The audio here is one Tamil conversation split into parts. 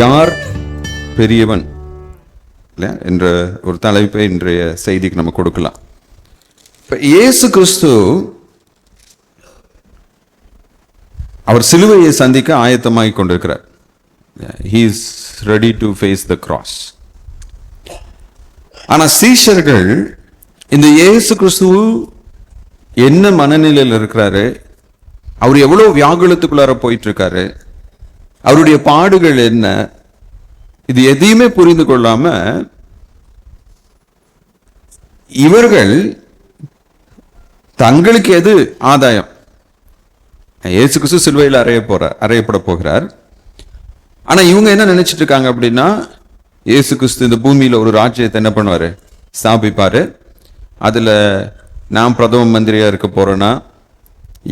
யார் பெரியவன் என்ற ஒரு தலைப்பை இன்றைய செய்திக்கு நம்ம கொடுக்கலாம். இப்ப இயேசு கிறிஸ்து அவர் சிலுவையை சந்திக்க ஆயத்தமாகிக் கொண்டிருக்கிறார். He is ready to face the cross. ஆனா சீஷர்கள் இந்த இயேசு கிறிஸ்து என்ன மனநிலையில் இருக்கிறாரு, அவர் எவ்வளவு வியாகுலத்துக்குள்ளார போயிட்டு இருக்காரு, அவருடைய பாடுகள் என்ன, இது எதையுமே புரிந்து கொள்ளாம இவர்கள் தங்களுக்கு எது ஆதாயம், இயேசு கிறிஸ்து சிலுவையில் அறையப்பட போகிறார். ஆனா இவங்க என்ன நினைச்சிட்டு இருக்காங்க அப்படின்னா, இயேசு கிறிஸ்து இந்த பூமியில ஒரு ராஜ்யத்தை என்ன பண்ணுவாரு, ஸ்தாபிப்பாரு. அதுல நான் பிரதம மந்திரியா இருக்க போறேன்னா,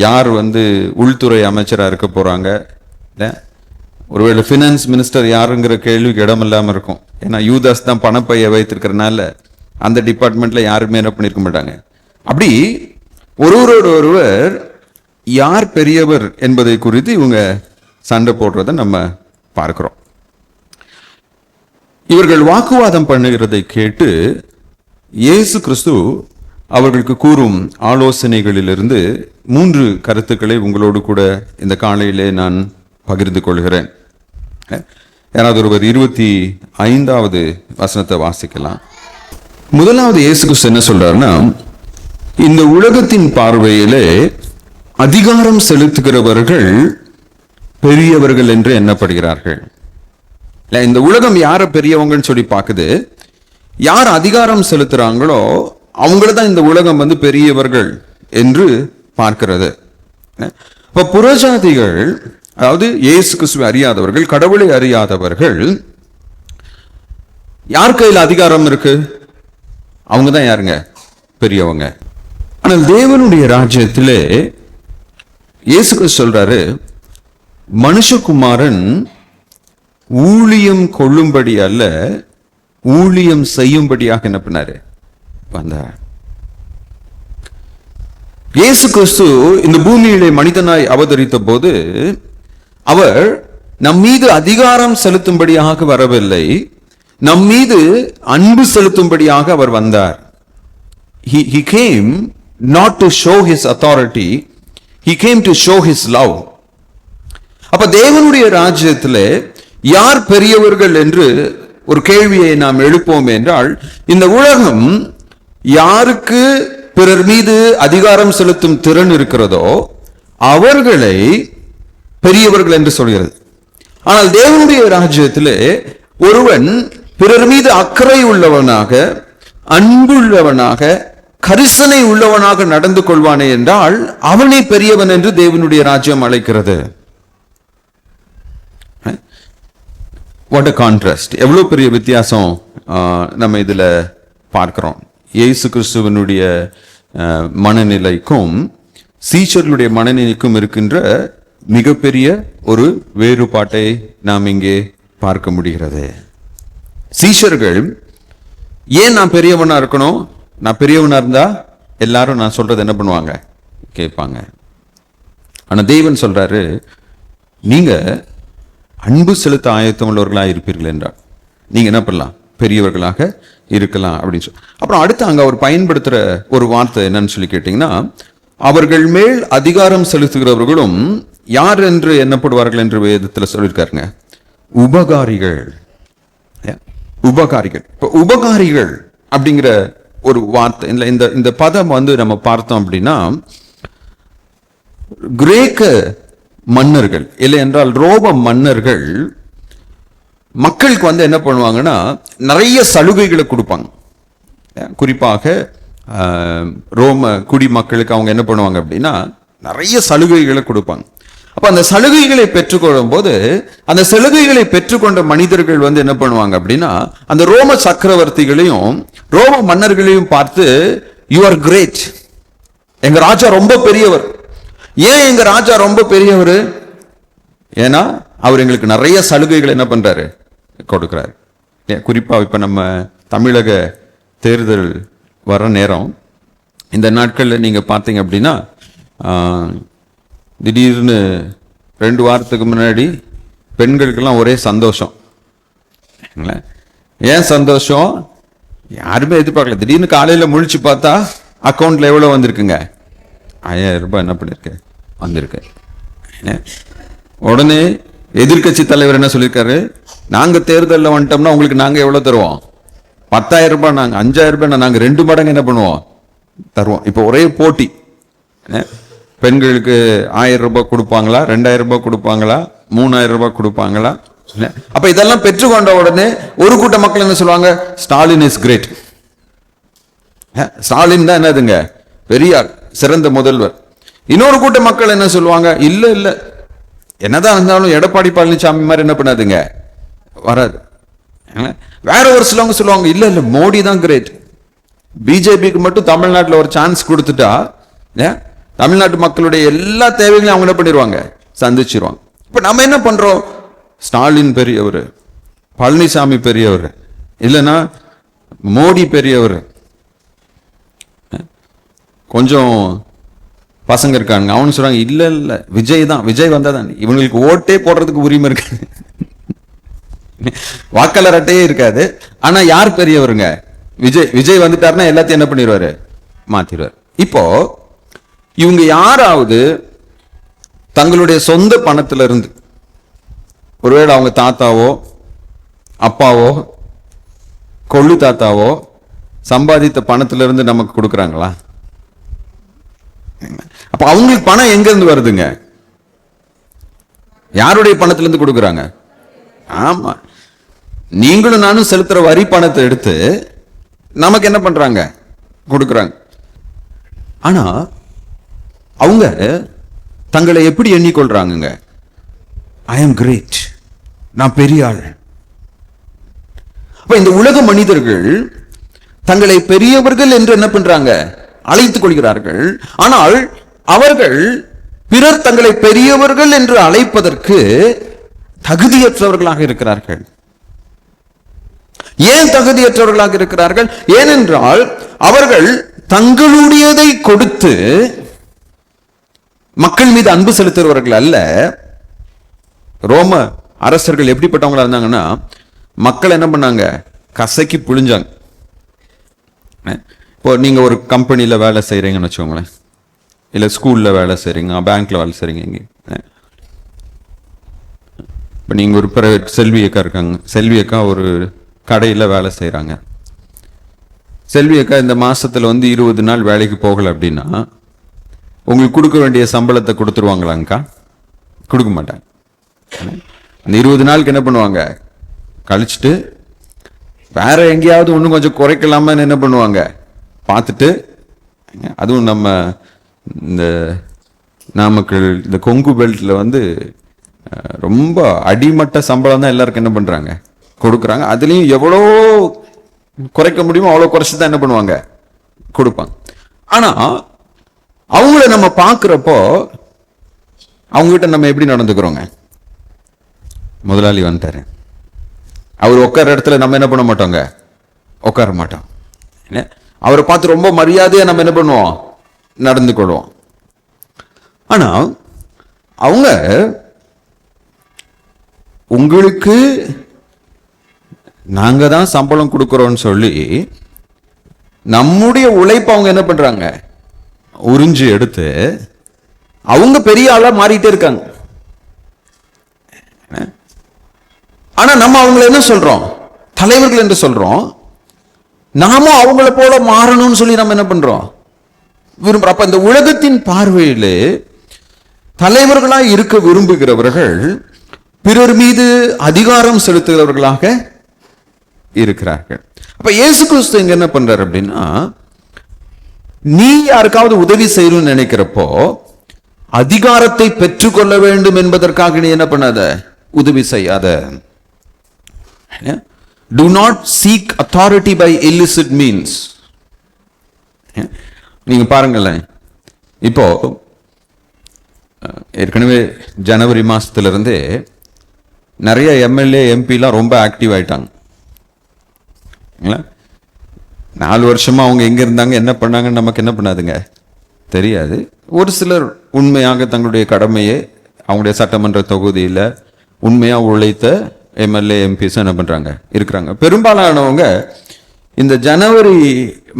யார் உள்துறை அமைச்சரா இருக்க போறாங்க, ஒருவேளை பினான்ஸ் மினிஸ்டர் யாருங்கிற கேள்விக்கு இடம் இல்லாம இருக்கும். ஏன்னா யூதாஸ் தான் பணப்பையை வைத்திருக்கிறதுனால அந்த டிபார்ட்மெண்ட்ல யாருமே என்ன பண்ணிருக்க மாட்டாங்க. அப்படி ஒருவரோடு ஒருவர் யார் பெரியவர் என்பதை குறித்து இவங்க சண்டை போடுறதை நம்ம பார்க்கிறோம். இவர்கள் வாக்குவாதம் பண்ணுகிறதை கேட்டு இயேசு கிறிஸ்து அவர்களுக்கு கூறும் ஆலோசனைகளிலிருந்து 3 கருத்துக்களை உங்களோடு கூட இந்த காலையிலே நான் பகிர்ந்து கொள்கிறேன். யாராவது ஒருவர் 25வது வசனத்தை வாசிக்கலாம். முதலாவது இயேசு கிறிஸ்து என்ன சொல்றாருன்னா, இந்த உலகத்தின் பார்வையிலே அதிகாரம் செலுத்துகிறவர்கள் பெரியவர்கள் என்று எண்ணப்படுகிறார்கள். இந்த உலகம் யார பெரியவங்கன்னு சொல்லி பார்க்குது, யார் அதிகாரம் செலுத்துறாங்களோ அவங்களதான் இந்த உலகம் பெரியவர்கள் என்று பார்க்கிறது. இப்ப புறஜாதிகள், அதாவது இயேசு கிறிஸ்துவை அறியாதவர்கள், கடவுளை அறியாதவர்கள், யார் கையில் அதிகாரம் இருக்கு, அவங்க தான் யாருங்க, பெரியவங்க. ஆனால் தேவனுடைய ராஜ்யத்திலே இயேசு கிறிஸ்து சொல்றாரு, மனுஷகுமாரன் ஊழியம் கொள்ளும்படி அல்ல, ஊழியம் செய்யும்படியாக என்ன பண்ணாரு வந்தார். இயேசு கிறிஸ்து இந்த பூமியிலே மனிதனாய் அவதரித்த போது அவர் நம் மீது அதிகாரம் செலுத்தும்படியாக வரவில்லை, நம் மீது அன்பு செலுத்தும்படியாக அவர் வந்தார். He came not to show his authority, he came to show his love. அப்ப தேவனுடைய ராஜ்யத்திலே யார் பெரியவர்கள் என்று ஒரு கேள்வியை நாம் எழுப்போம் என்றால், இந்த உலகம் யாருக்கு பிறர் மீது அதிகாரம் செலுத்தும் திறன் இருக்கிறதோ அவர்களை பெரியவர்கள் என்று சொல்கிறது. ஆனால் தேவனுடைய ராஜ்யத்திலே ஒருவன் பிறர் மீது அக்கறை உள்ளவனாக, அன்புள்ளவனாக, கரிசனை உள்ளவனாக நடந்து கொள்வானே என்றால் அவனை பெரியவன் என்று தேவனுடைய ராஜ்யம் அழைக்கிறது. வாட் a contrast, எவ்வளவு பெரிய வித்தியாசம் நம்ம இதுல பார்க்கிறோம். இயேசு கிறிஸ்துவனுடைய மனநிலைக்கும் சீஷர்களுடைய மனநிலைக்கும் இருக்கின்ற மிகப்பெரிய ஒரு வேறுபாட்டை நாம் இங்கே பார்க்க முடிகிறது. சீஷர்கள் ஏன் நான் பெரியவனா இருக்கணும், நான் பெரியவனா இருந்தா எல்லாரும் நான் சொல்றது என்ன பண்ணுவாங்க, கேட்பாங்க. ஆனா தேவன் சொல்றாரு, நீங்க அன்பு செலுத்த ஆயத்தம் உள்ளவர்களாக இருப்பீர்கள் என்றால் நீங்க என்ன பண்ணலாம், பெரியவர்களாக இருக்கலாம் அப்படின்னு சொல்லி. அப்புறம் அடுத்து அங்க அவர் பயன்படுத்துற ஒரு வார்த்தை என்னன்னு சொல்லி கேட்டீங்கன்னா, அவர்கள் மேல் அதிகாரம் செலுத்துகிறவர்களும் யார் என்று எண்ணப்படுவார்கள் என்று வேதத்துல சொல்லியிருக்காருங்க, உபகாரிகள். உபகாரிகள். இப்ப உபகாரிகள் அப்படிங்கிற ஒரு வார்த்தை, இந்த பதம் நம்ம பார்த்தோம் அப்படின்னா, கிரேக்க மன்னர்கள் இல்லை என்றால் ரோம மன்னர்கள் மக்களுக்கு என்ன பண்ணுவாங்கன்னா, நிறைய சலுகைகளை கொடுப்பாங்க. குறிப்பாக ரோம குடிமக்களுக்கு அவங்க என்ன பண்ணுவாங்க அப்படின்னா, நிறைய சலுகைகளை கொடுப்பாங்க. அப்ப அந்த சலுகைகளை பெற்றுக்கொள்ளும் போது அந்த சலுகைகளை பெற்றுக்கொண்ட மனிதர்கள் என்ன பண்ணுவாங்க அப்படின்னா, அந்த ரோம சக்கரவர்த்திகளையும் ரோம மன்னர்களையும் பார்த்து, யூ ஆர் கிரேட், எங்க ராஜா ரொம்ப பெரியவர். ஏன் எங்க ராஜா ரொம்ப பெரியவர்? ஏன்னா அவர் எங்களுக்கு நிறைய சலுகைகள் என்ன பண்றாரு, கொடுக்கிறாரு. குறிப்பா இப்ப நம்ம தமிழக தேர்தல் வர நேரம், இந்த நாட்கள்ல நீங்க பார்த்தீங்க அப்படின்னா, திடீர்னு 2 வாரத்துக்கு முன்னாடி பெண்களுக்கெல்லாம் ஒரே சந்தோஷம். ஏன் சந்தோஷம்? யாருமே எதிர்பார்க்கல. திடீர்னு காலையில முழிச்சு பார்த்தா அக்கௌண்ட்ல எவ்வளவு வந்திருக்குங்க? 5000 ரூபாய் என்ன பண்ணிருக்கு வந்திருக்கு. உடனே எதிர்கட்சி தலைவர் என்ன சொல்லியிருக்காரு? நாங்க தேர்தலில் வந்துட்டோம்னா உங்களுக்கு நாங்க எவ்வளவு தருவோம்? 10,000 ரூபாய். நாங்க 5,000 ரூபாய் நாங்க 2 மடங்கு என்ன பண்ணுவோம் தருவோம். இப்போ ஒரே போட்டி. பெண்களுக்கு 1000 ரூபாய் கொடுப்பாங்களா, 2000 ரூபாய் கொடுப்பாங்களா, 3000 ரூபாய் கொடுப்பாங்களா? அப்ப இதெல்லாம் பெற்றுக்கொண்ட உடனே ஒரு கூட்ட மக்கள் என்ன சொல்லுவாங்க? Stalin is great. ஸ்டாலின் தான் என்னதுங்க பெரியார், சிறந்த முதல்வர். இன்னொரு கூட்ட மக்கள் என்ன சொல்லுவாங்க? இல்ல இல்ல, என்னதான் இருந்தாலும் எடப்பாடி பழனிசாமி மாதிரி என்ன பண்ணாதுங்க வராது. வேற ஒரு சிலவங்க சொல்லுவாங்க இல்ல இல்ல மோடி தான் கிரேட். பிஜேபிக்கு மட்டும் தமிழ்நாட்டில் ஒரு சான்ஸ் கொடுத்துட்டா தமிழ்நாட்டு மக்களுடைய எல்லா தேவைகளையும் அவங்க என்ன பண்ணிடுவாங்க, சந்திச்சிருவாங்க. இப்ப நம்ம என்ன பண்றோம்? ஸ்டாலின் பெரியவர், பழனிசாமி பெரியவர், இல்லைன்னா மோடி பெரியவர். கொஞ்சம் பசங்க இருக்காங்க, அவனு சொல்றாங்க இல்ல இல்ல விஜய் தான், விஜய் வந்தா தான் இவங்களுக்கு ஓட்டே போடுறதுக்கு உரிமை இருக்கு. வாக்காளர் அட்டையே இருக்காது. ஆனா யார் பெரியவருங்க? விஜய். விஜய் வந்துட்டாருன்னா எல்லாத்தையும் என்ன பண்ணிடுவாரு, மாத்திடுவார். இப்போ இவங்க யாராவது தங்களுடைய சொந்த பணத்துல இருந்து, ஒருவேளை அவங்க தாத்தாவோ அப்பாவோ கொள்ளு தாத்தாவோ சம்பாதித்த பணத்துல இருந்து நமக்கு கொடுக்குறாங்களா? அப்ப அவங்களுக்கு பணம் எங்க இருந்து வருதுங்க? யாருடைய பணத்துல இருந்து கொடுக்குறாங்க? ஆமா, நீங்களும் நானும் செலுத்துற வரி பணத்தை எடுத்து நமக்கு என்ன பண்றாங்க, கொடுக்குறாங்க. ஆனா அவங்க தங்களை எப்படி எண்ணிக்கொள்றாங்க? ஐ எம் கிரேட், நான் பெரிய ஆள். அப்ப இந்த உலக மனிதர்கள் தங்களை பெரியவர்கள் என்று என்ன பண்றாங்க, அழைத்துக் கொள்கிறார்கள். ஆனால் அவர்கள் பிறர் தங்களை பெரியவர்கள் என்று அழைப்பதற்கு தகுதியற்றவர்களாக இருக்கிறார்கள். ஏன் தகுதியற்றவர்களாக இருக்கிறார்கள்? ஏனென்றால் அவர்கள் தங்களுடையதை கொடுத்து மக்கள் மீது அன்பு செலுத்துகிறவர்கள் அல்ல. ரோம அரசர்கள் எப்படிப்பட்டவங்களா இருந்தாங்கன்னா, மக்கள் என்ன பண்ணாங்க, கசக்கி புழிஞ்சாங்க. இப்போ நீங்க ஒரு கம்பெனியில வேலை செய்யறீங்கன்னு வச்சுக்கோங்களேன், இல்ல ஸ்கூல்ல வேலை செய்றீங்க, பேங்க்ல வேலை செய்றீங்க. இங்க இப்போ நீங்க ஒரு செல்வி அக்கா இருக்காங்க, செல்வி அக்கா ஒரு கடையில வேலை செய்யறாங்க. செல்வி அக்கா இந்த மாசத்துல 20 நாள் வேலைக்கு போகல அப்படின்னா உங்களுக்கு கொடுக்க வேண்டிய சம்பளத்தை கொடுத்துருவாங்களாங்கக்கா? கொடுக்க மாட்டாங்க. அந்த 20 நாளுக்கு என்ன பண்ணுவாங்க, கழிச்சுட்டு வேற எங்கேயாவது ஒன்றும் கொஞ்சம் குறைக்கலாமான்னு என்ன பண்ணுவாங்க பார்த்துட்டு, அதுவும் நம்ம இந்த நாமக்கல் இந்த கொங்கு பெல்ட்ல ரொம்ப அடிமட்ட சம்பளம் தான் எல்லாருக்கும் என்ன பண்றாங்க, கொடுக்குறாங்க. அதுலயும் எவ்வளோ குறைக்க முடியுமோ அவ்வளோ குறைச்சி தான் என்ன பண்ணுவாங்க, கொடுப்பாங்க. ஆனா அவங்கள நம்ம பார்க்கிறப்போ அவங்ககிட்ட நம்ம எப்படி நடந்துக்கிறோங்க? முதலாளி வந்துட்டாரு, அவர் உட்கார இடத்துல நம்ம என்ன பண்ண மாட்டோங்க, உட்கார மாட்டோம். அவரை பார்த்து ரொம்ப மரியாதையா நம்ம என்ன பண்ணுவோம், நடந்து கொள்வோம். ஆனா அவங்க உங்களுக்கு நாங்க தான் சம்பளம் கொடுக்கிறோம்னு சொல்லி நம்முடைய உழைப்பு அவங்க என்ன பண்றாங்க, உறிஞ்சி எடுத்து அவங்க பெரிய ஆளா மாறிட்டே இருக்காங்க. ஆனா நம்ம அவங்களை என்ன சொல்றோம், தலைவர்கள் என்று சொல்றோம். நாமும் அவங்கள போல மாறணும்னு சொல்லி நம்ம என்ன பண்றோம், விரும்புறோம். அப்ப இந்த உலகத்தின் பார்வையிலே தலைவர்களாய் இருக்க விரும்புகிறவர்கள் பிறர் மீது அதிகாரம் செலுத்துகிறவர்களாக இருக்கிறார்கள். அப்ப இயேசு கிறிஸ்து இங்க என்ன பண்றாரு அப்படின்னா, நீ யாருக்காவது உதவி செய்யணும்னு நினைக்கிறப்போ அதிகாரத்தை பெற்றுக்கொள்ள வேண்டும் என்பதற்காக நீ என்ன பண்ணாத, உதவி செய்யாத. Do not seek authority by illicit means. நீங்க பாருங்களேன், இப்போ ஏற்கனவே ஜனவரி மாசத்துல இருந்தே நிறைய எம்எல்ஏ எம்பிலாம் ரொம்ப ஆக்டிவ் ஆயிட்டாங்க. 4 வருஷமா அவங்க எங்க இருந்தாங்க, என்ன பண்ணாங்கன்னு நமக்கு என்ன பண்ணாதுங்க, தெரியாது. ஒரு சிலர் உண்மையாக தங்களுடைய கடமையை அவங்களுடைய சட்டமன்ற தொகுதியில் உண்மையா உழைத்த எம்எல்ஏ எம்பிஸ் என்ன பண்றாங்க இருக்கிறாங்க. பெரும்பாலானவங்க இந்த ஜனவரி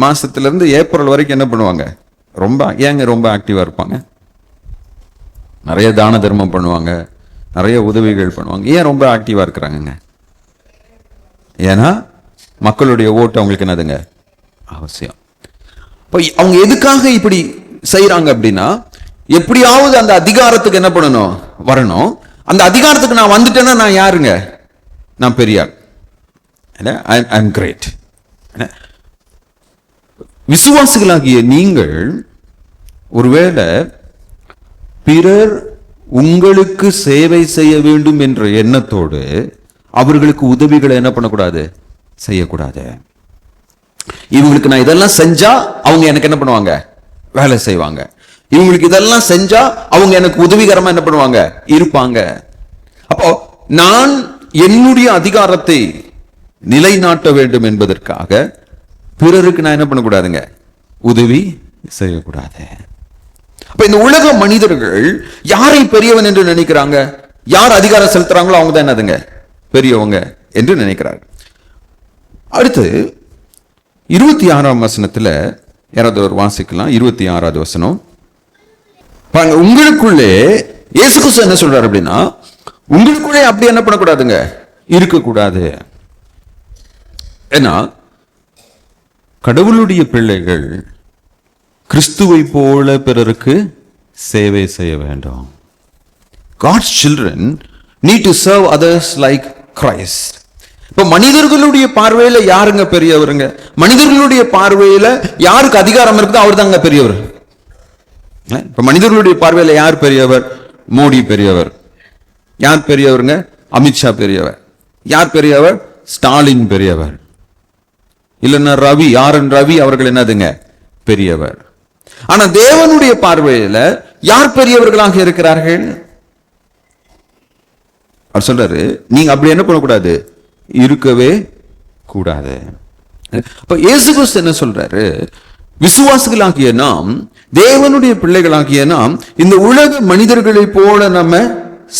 மாசத்துல இருந்து ஏப்ரல் வரைக்கும் என்ன பண்ணுவாங்க, ரொம்ப ஆக்டிவா இருப்பாங்க. நிறைய தான தர்மம் பண்ணுவாங்க, நிறைய உதவிகள் பண்ணுவாங்க. ஏன் ரொம்ப ஆக்டிவா இருக்கிறாங்க? ஏன்னா மக்களுடைய ஓட்டு அவங்களுக்கு என்னதுங்க அவசியம். அவங்க எதுக்காக இப்படி செய்யறாங்க அப்படின்னா, எப்படியாவது அந்த அதிகாரத்துக்கு என்ன பண்ணணும், வரணும். அந்த அதிகாரத்துக்கு நான் வந்துட்டேன்னா நான் யாருங்க, நான் பெரியார், ஐ அம் கிரேட். விசுவாசிகளாகிய நீங்கள் ஒருவேளை பிறர் உங்களுக்கு சேவை செய்ய வேண்டும் என்ற எண்ணத்தோடு அவர்களுக்கு உதவிகளை என்ன பண்ணக்கூடாது, செய்யக்கூடாது. இவங்களுக்கு நான் இதெல்லாம் செஞ்சா அவங்க எனக்கு என்ன பண்ணுவாங்க, வேலை செய்வாங்க. இவங்களுக்கு இதெல்லாம் செஞ்சா அவங்க எனக்கு உதவிகரமா என்ன பண்ணுவாங்க, இருப்பாங்க. அப்போ நான் என்னுடைய அதிகாரத்தை நிலைநாட்ட வேண்டும் என்பதற்காக பிறருக்கு நான் என்ன பண்ணக்கூடாதுங்க, உதவி செய்யக்கூடாது. அப்ப இந்த உலக மனிதர்கள் யாரை பெரியவன் என்று நினைக்கிறாங்க, யார் அதிகாரம் செலுத்துறாங்களோ அவங்க தான் என்னதுங்க பெரியவங்க என்று நினைக்கிறார்கள். அடுத்து 26ஆம் வசனத்துல யாராவது ஒரு வாசிக்கலாம். 26வது வசனம் பாருங்க. உங்களுக்குள்ளே இயேசு கிறிஸ்து என்ன சொல்றாரு அப்படின்னா, உங்களுக்குள்ளே அப்படி என்ன பண்ணக்கூடாதுங்க, இருக்கக்கூடாது. ஏன்னா கடவுளுடைய பிள்ளைகள் கிறிஸ்துவை போல பிறருக்கு சேவை செய்ய வேண்டும். God's children need to serve others like Christ. இப்ப மனிதர்களுடைய பார்வையில யாருங்க பெரியவருங்க, மனிதர்களுடைய பார்வையில யாருக்கு அதிகாரம் இருக்குதோ அவர் தாங்க பெரியவர். இப்ப மனிதர்களுடைய பார்வையில யார் பெரியவர், மோடி பெரியவர். யார் பெரியவருங்க, அமித்ஷா பெரியவர். யார் பெரியவர், ஸ்டாலின் பெரியவர். இல்லைன்னா ரவி, ரவி அவர்கள் என்னதுங்க பெரியவர். ஆனா தேவனுடைய பார்வையில யார் பெரியவர்களாக இருக்கிறார்கள்? அவர் சொல்றாரு, நீங்க அப்படி என்ன பண்ணக்கூடாது, இருக்கவே கூடாது. அப்ப இயேசு கிறிஸ்து என்ன சொல்றாரு, விசுவாசிகளாகிய நாம், தேவனுடைய பிள்ளைகளாகிய நாம் இந்த உலக மனிதர்களை போல நம்ம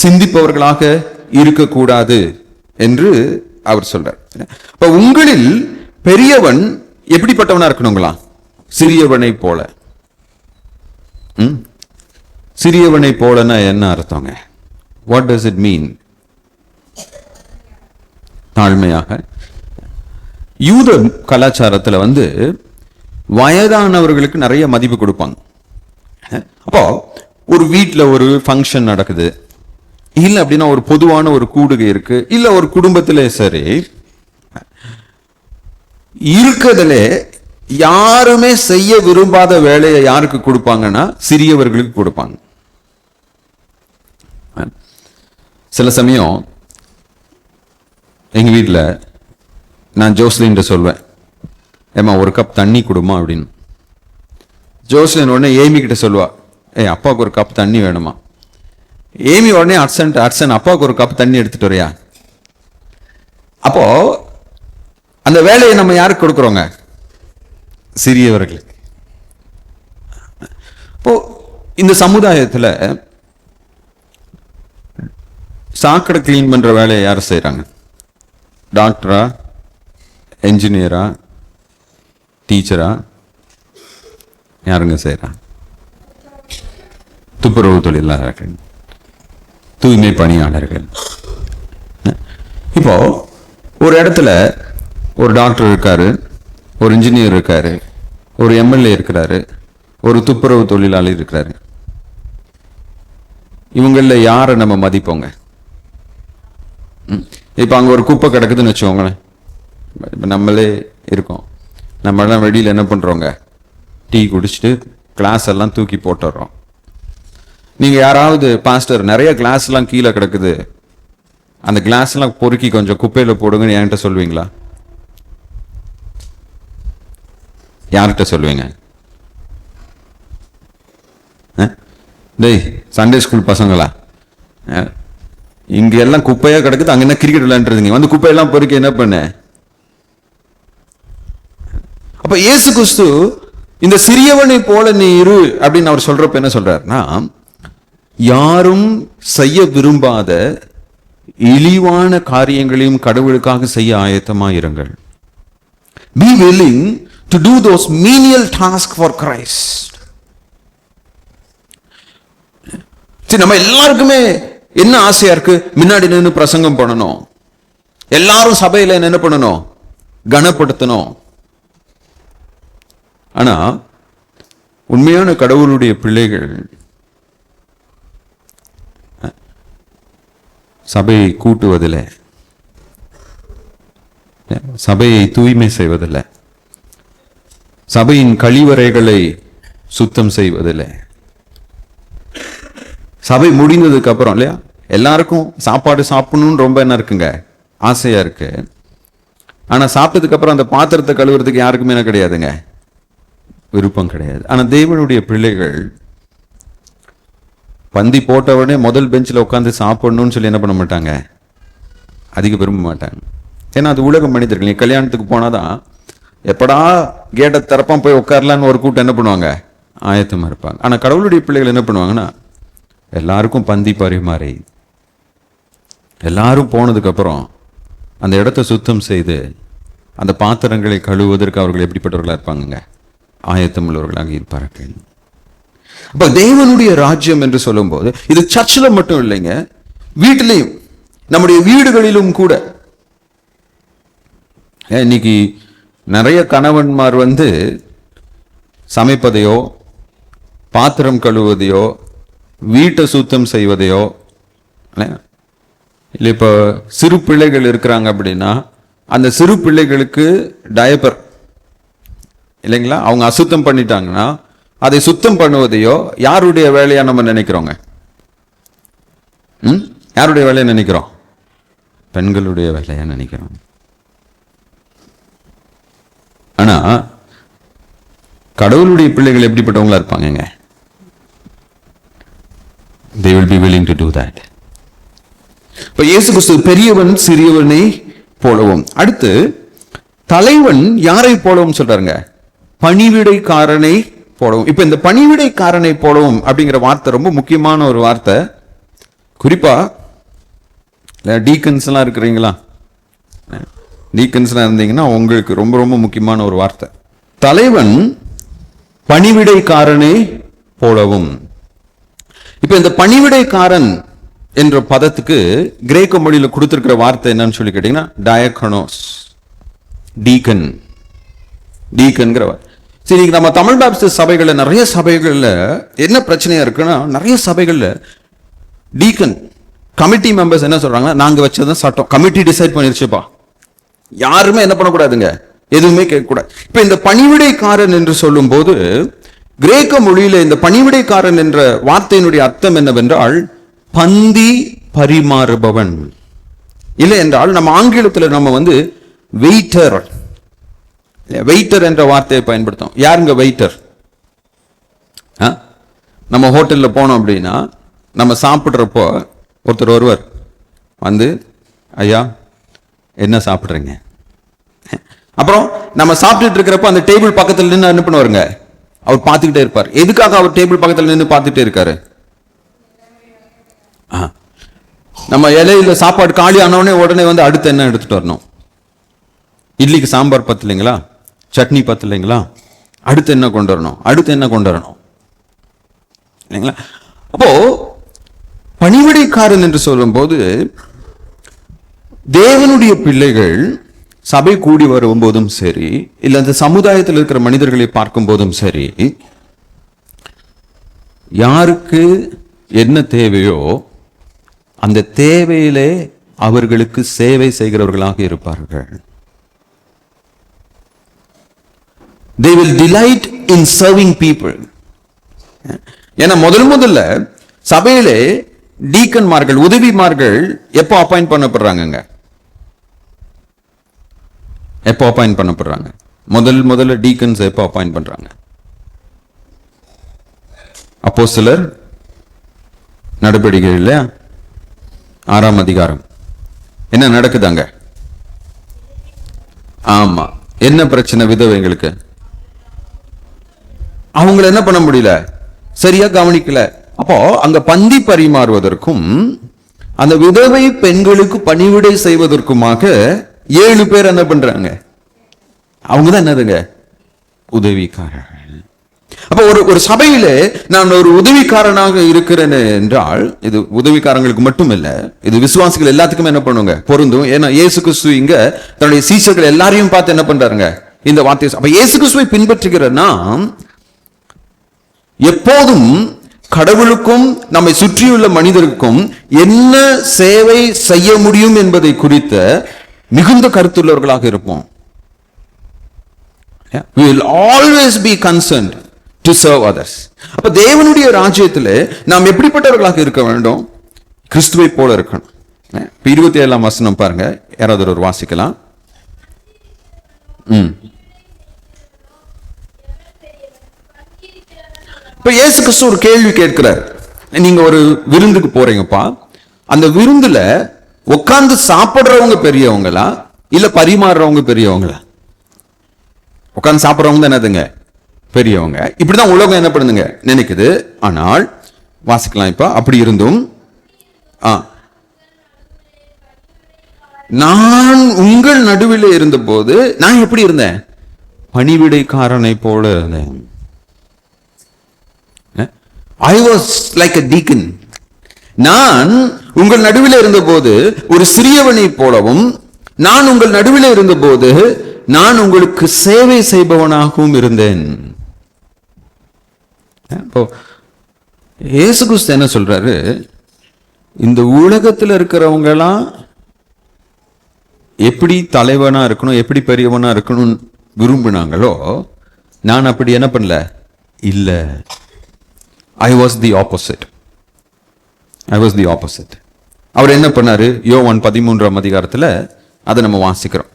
சிந்திப்பவர்களாக இருக்கக்கூடாது என்று அவர் சொல்றார். அப்ப உங்களில் பெரியவன் எப்படிப்பட்டவனா இருக்கணுங்களா, சிறியவனை போல. சிறியவனை போலன்னா என்ன அர்த்தங்க, வாட் டஸ் இட் மீன்? தாழ்மையாக. யூத கலாச்சாரத்துல வயதானவர்களுக்கு நிறைய மதிப்பு கொடுப்பாங்க. அப்போ ஒரு வீட்டில் ஒரு ஃபங்க்ஷன் நடக்குது, இல்லை அப்படின்னா ஒரு பொதுவான ஒரு கூடுகை இருக்கு, இல்லை ஒரு குடும்பத்திலே சரி, இருக்கிறதுல யாருமே செய்ய விரும்பாத வேலையை யாருக்கு கொடுப்பாங்கன்னா சிறியவர்களுக்கு கொடுப்பாங்க. சில சமயம் எங்க வீட்டில் நான் ஜோஸ்லின் சொல்வேன், ஏமா ஒரு கப் தண்ணி கொடுமா அப்படின்னு. ஜோஸ்லின் உடனே ஏமி கிட்ட சொல்லுவா, அப்பாவுக்கு ஒரு கப் தண்ணி வேணுமா. ஏமி உடனே அட்சன் அப்பாவுக்கு ஒரு கப் தண்ணி எடுத்துட்டு வரையா. அப்போ அந்த வேலையை நம்ம யாருக்கு கொடுக்குறோங்க, சிறியவர்களுக்கு. இப்போ இந்த சமுதாயத்தில் சாக்கடை கிளீன் பண்ற வேலையை யார் செய்யறாங்க? டாக்டரா, என்ஜினியரா, டீச்சரா, யாருங்க செய்யறா? துப்புரவு தொழிலாளர்கள், தூய்மை பணியாளர்கள். இப்போ ஒரு இடத்துல ஒரு டாக்டர் இருக்காரு, ஒரு இன்ஜினியர் இருக்காரு, ஒரு எம்எல்ஏ இருக்கிறாரு, ஒரு துப்புரவு தொழிலாளி இருக்கிறாரு. இவங்கள யாரை நம்ம மதிப்போங்க? இப்ப அங்க ஒரு குப்பை கிடக்குதுன்னு வச்சுக்கோங்களேன், நம்மளே இருக்கோம், நம்ம எல்லாம் வெளியில என்ன பண்றோங்க, டீ குடிச்சிட்டு கிளாஸ் எல்லாம் தூக்கி போட்டுறோம். நீங்க யாராவது, பாஸ்டர் நிறைய கிளாஸ் எல்லாம் கீழே கிடக்குது, அந்த கிளாஸ் எல்லாம் பொறுக்கி கொஞ்சம் குப்பையில போடுங்கன்னு என்கிட்ட சொல்லுவீங்களா? யார்கிட்ட சொல்லுவீங்க? டேய் சண்டே ஸ்கூல் பசங்களா, இங்க எல்லாம் குப்பையா கிடக்குது, அங்க என்ன கிரிக்கெட் விளையாண்டுருந்தீங்க, வந்து குப்பையெல்லாம் பொறுக்கி என்ன பண்ண. அப்ப இயேசு கிறிஸ்து இந்த சிறியவனை போல நீ இரு அப்படின்னு அவர் சொல்றப்ப என்ன சொல்றாருன்னா, யாரும் செய்ய விரும்பாத இழிவான காரியங்களையும் கடவுளுக்காக செய்ய ஆயத்தமாயிருங்கள். Be willing to do those menial tasks for Christ. நம்ம எல்லாருக்குமே என்ன ஆசையா இருக்கு? முன்னாடி நின்று பிரசங்கம் பண்ணணும், எல்லாரும் சபையில என்ன பண்ணணும்? கனப்படுத்தணும். ஆனா உண்மையான கடவுளுடைய பிள்ளைகள் சபையை கூட்டுவதில்லை, சபையை தூய்மை செய்வதில்லை, சபையின் கழிவறைகளை சுத்தம் செய்வதில்லை. சபை முடிந்ததுக்கு அப்புறம் இல்லையா, எல்லாருக்கும் சாப்பாடு சாப்பிடணும்னு ரொம்ப என்ன இருக்குங்க, ஆசையா இருக்கு. ஆனா சாப்பிட்டதுக்கு அப்புறம் அந்த பாத்திரத்தை கழுவுறதுக்கு யாருக்குமே என்ன கிடையாதுங்க, விருப்பம் கிடையாது. ஆனா தேவனுடைய பிள்ளைகள் பந்தி போட்ட உடனே முதல் பெஞ்சில் உட்காந்து சாப்பிடணும்னு சொல்லி என்ன பண்ண மாட்டாங்க, அதிக விரும்ப மாட்டாங்க. ஏன்னா அது உலக மனிதர்கள். நீ கல்யாணத்துக்கு போனாதான் எப்படா கேட்டை திறப்பான் போய் உட்காரலான்னு ஒரு கூட்டம் என்ன பண்ணுவாங்க, ஆயத்தமா இருப்பாங்க. ஆனா கடவுளுடைய பிள்ளைகள் என்ன பண்ணுவாங்கன்னா, எல்லாருக்கும் பந்தி பரிமாறி எல்லாரும் போனதுக்கு அப்புறம் அந்த இடத்தை சுத்தம் செய்து அந்த பாத்திரங்களை கழுவுவதற்கு அவர்கள் எப்படிப்பட்டவர்களாக இருப்பாங்க, ஆயத்தம் உள்ளவர்களாக இருப்பார்கள். அப்ப தேவனுடைய ராஜ்யம் என்று சொல்லும் போது இது சர்ச்சில் மட்டும் இல்லைங்க, வீட்டிலையும் நம்முடைய வீடுகளிலும் கூட. இன்னைக்கு நிறைய கணவன்மார் சமைப்பதையோ பாத்திரம் கழுவுவதையோ வீட்டை சுத்தம் செய்வதையோ இல்லை, இப்போ சிறு பிள்ளைகள் இருக்கிறாங்க அப்படின்னா அந்த சிறு பிள்ளைகளுக்கு டயப்பர் இல்லைங்களா, அவங்க அசுத்தம் பண்ணிட்டாங்கன்னா அதை சுத்தம் பண்ணுவதையோ யாருடைய வேலையா நம்ம நினைக்கிறோங்க? யாருடைய வேலையை நினைக்கிறோம்? பெண்களுடைய வேலையா நினைக்கிறோம். ஆனா கடவுளுடைய பிள்ளைகள் எப்படிப்பட்டவங்களா இருப்பாங்க? They will be willing to do that. இப்ப இயேசு கிறிஸ்து பெரியவன் சிறியவனை போலவும், அடுத்து தலைவன் யாரை போலவும் சொல்றாருங்க, பணிவிடைக்காரனை போலவும். இப்ப இந்த பணிவிடைக்காரனை போலவும் அப்படிங்கிற வார்த்தை ரொம்ப முக்கியமான ஒரு வார்த்தை. குறிப்பா டீக்கன்ஸ் எல்லாம் இருக்கிறீங்களா, டீக்கன்ஸ்லாம் இருந்தீங்கன்னா உங்களுக்கு ரொம்ப ரொம்ப முக்கியமான ஒரு வார்த்தை. தலைவன் பணிவிடைக்காரனை போலவும். இப்ப இந்த பணிவிடைக்காரன் என்ற பதத்துக்கு கிரேக்க மொழியில கொடுத்திருக்கிற வார்த்தை என்னன்னு சொல்லி கேட்டீங்கன்னா டயக்கனோஸ், டீக்கன், டீக்கன்கிற. சரி, நம்ம தமிழ் பாப்டிஸ்ட் சபைகள்ல நிறைய சபைகள்ல என்ன பிரச்சனையா இருக்குன்னா, நிறைய சபைகள்ல டீக்கன் கமிட்டி மெம்பர்ஸ் என்ன சொல்றாங்க, நாங்க வச்சதான் சட்டம், கமிட்டி டிசைட் பண்ணிருச்சுப்பா, யாருமே என்ன பண்ணக்கூடாதுங்க, எதுவுமே கேட்கக்கூடாது. இப்ப இந்த பணிவிடைக்காரன் என்று சொல்லும் போது கிரேக்க மொழியில இந்த பணிவிடைக்காரன் என்ற வார்த்தையினுடைய அர்த்தம் என்னவென்றால் பந்தி பரிமாறுபவன். இல்லை என்றால் நம்ம ஆங்கிலத்தில் நம்ம வெயிட்டர், வெயிட்டர் என்ற வார்த்தையை பயன்படுத்தும். யாருங்க வெயிட்டர்? நம்ம ஹோட்டல்ல போனோம் அப்படின்னா நம்ம சாப்பிட்றப்போ ஒருத்தர் ஒருவர் ஐயா என்ன சாப்பிட்றீங்க, அப்புறம் நம்ம சாப்பிட்டுட்டு இருக்கிறப்ப அந்த டேபிள் பக்கத்தில் நின்று என்ன பண்ணுவாருங்க, அவர் பார்த்துக்கிட்டே இருப்பார். எதுக்காக அவர் டேபிள் பக்கத்தில் நின்று பார்த்துட்டே இருக்காரு? நம்ம இலையில சாப்பாடு காலி ஆனவுடனே உடனே அடுத்து என்ன எடுத்துட்டு வரணும், இட்லிக்கு சாம்பார் பத்தலைங்களா, சட்னி பத்தலைங்களா, அடுத்து என்ன கொண்டு வரணும், அடுத்து என்ன கொண்டு வரணும் இல்லைங்களா. அப்போ பணிவிடைக்காரன் என்று சொல்லும் போது தேவனுடைய பிள்ளைகள் சபை கூடி வரும்போதும் சரி, இல்ல அந்த சமுதாயத்தில் இருக்கிற மனிதர்களை பார்க்கும் போதும் சரி, யாருக்கு என்ன தேவையோ அந்த தேவையிலே அவர்களுக்கு சேவை செய்கிறவர்களாக இருப்பார்கள். They will delight in serving people. ஏன்னா முதல்ல சபையிலே டீக்கன்மார்கள், உதவிமார்கள் எப்போ அப்பாயிண்ட் பண்ணப்படுறாங்க, எப்போ அப்பாயிண்ட் பண்ணப்படுறாங்க? முதல்ல டீக்கன்ஸ் எப்போ அப்பாயிண்ட் பண்றாங்க? அப்போஸ்தலர் நடவடிக்கைகள் இல்லையா, 6ஆம் அதிகாரம். என்ன நடக்குதாங்க? ஆமா, என்ன பிரச்சனை? விதவைங்களுக்கு அவங்களை என்ன பண்ண முடியல, சரியா கவனிக்கல. அப்போ அங்க பந்தி பரிமாறுவதற்கும் அந்த விதவை பெண்களுக்கு பணிவிடை செய்வதற்குமாக 7 பேர் என்ன பண்றாங்க? அவங்கதான் என்னதுங்க? உதவிக்காரர்கள். அப்ப ஒரு சபையில நான் ஒரு உதவிக்காரனாக இருக்கிறேன் என்றால், இது உதவிக்காரங்களுக்கு மட்டும் இல்ல, இது விசுவாசிகள் எல்லாத்துக்குமே என்ன பண்ணுங்க? பொருந்தும். ஏன்னா இயேசு கிறிஸ்து இங்க தன்னுடைய சீஷர்கள் எல்லாரையும் பார்த்து என்ன பண்றாருங்க? இந்த வார்த்தை. அப்ப இயேசு கிறிஸ்துவை பின்பற்றுகிற நாம் எப்போதும் கடவுளுக்கும் நம்மை சுற்றியுள்ள மனிதருக்கும் என்ன சேவை செய்ய முடியும் என்பதை குறித்த மிகுந்த கருத்துள்ளவர்களாக இருப்போம். We will always be concerned to serve others. அப்ப தேவனுடைய ராஜ்யத்தில் நாம் எப்படிப்பட்டவர்களாக இருக்க வேண்டும்? கிறிஸ்துவை போல இருக்கணும். 27ஆம் வசனம் பாருங்க, யாராவது ஒரு வாசிக்கலாம். இப்ப இயேசு கிறிஸ்து ஒரு கேள்வி கேட்கிறார். நீங்க ஒரு விருந்துக்கு போறீங்கப்பா, அந்த விருந்துல உட்கார்ந்து சாப்பிடுறவங்க பெரியவங்களா இல்ல பரிமாறுறவங்க பெரியவங்களா? உட்கார்ந்து சாப்பிடுறவங்க தான் என்னதுங்க? பெரியவங்க. இப்படிதான் உலகம் என்ன பண்ணுதுங்க? நினைக்குது. ஆனால் வாசிக்கலாம். இப்ப அப்படி இருந்தும் நான் உங்கள் நடுவில் இருந்த போது நான் எப்படி இருந்தேன்? பணிவிடைக்காரனை போல இருந்தேன். I was like a deacon. நான் உங்கள் நடுவில் இருந்தபோது ஒரு சிறியவனை போலவும், நான் உங்கள் நடுவில் இருந்தபோது நான் உங்களுக்கு சேவை செய்பவனாகவும் இருந்தேன். இயேசு கிறிஸ்து என்ன சொல்றாரு? இந்த உலகத்தில் இருக்கிறவங்க எல்லாம் எப்படி தலைவனா இருக்கணும், எப்படி பெரியவனா இருக்கணும் விரும்பினாங்களோ, நான் அப்படி என்ன பண்ணல? இல்ல. I was the opposite. அவர் என்ன பண்ணாரு? யோவான் 13ஆம் அதிகாரத்துல அதை நம்ம வாசிக்கிறோம்.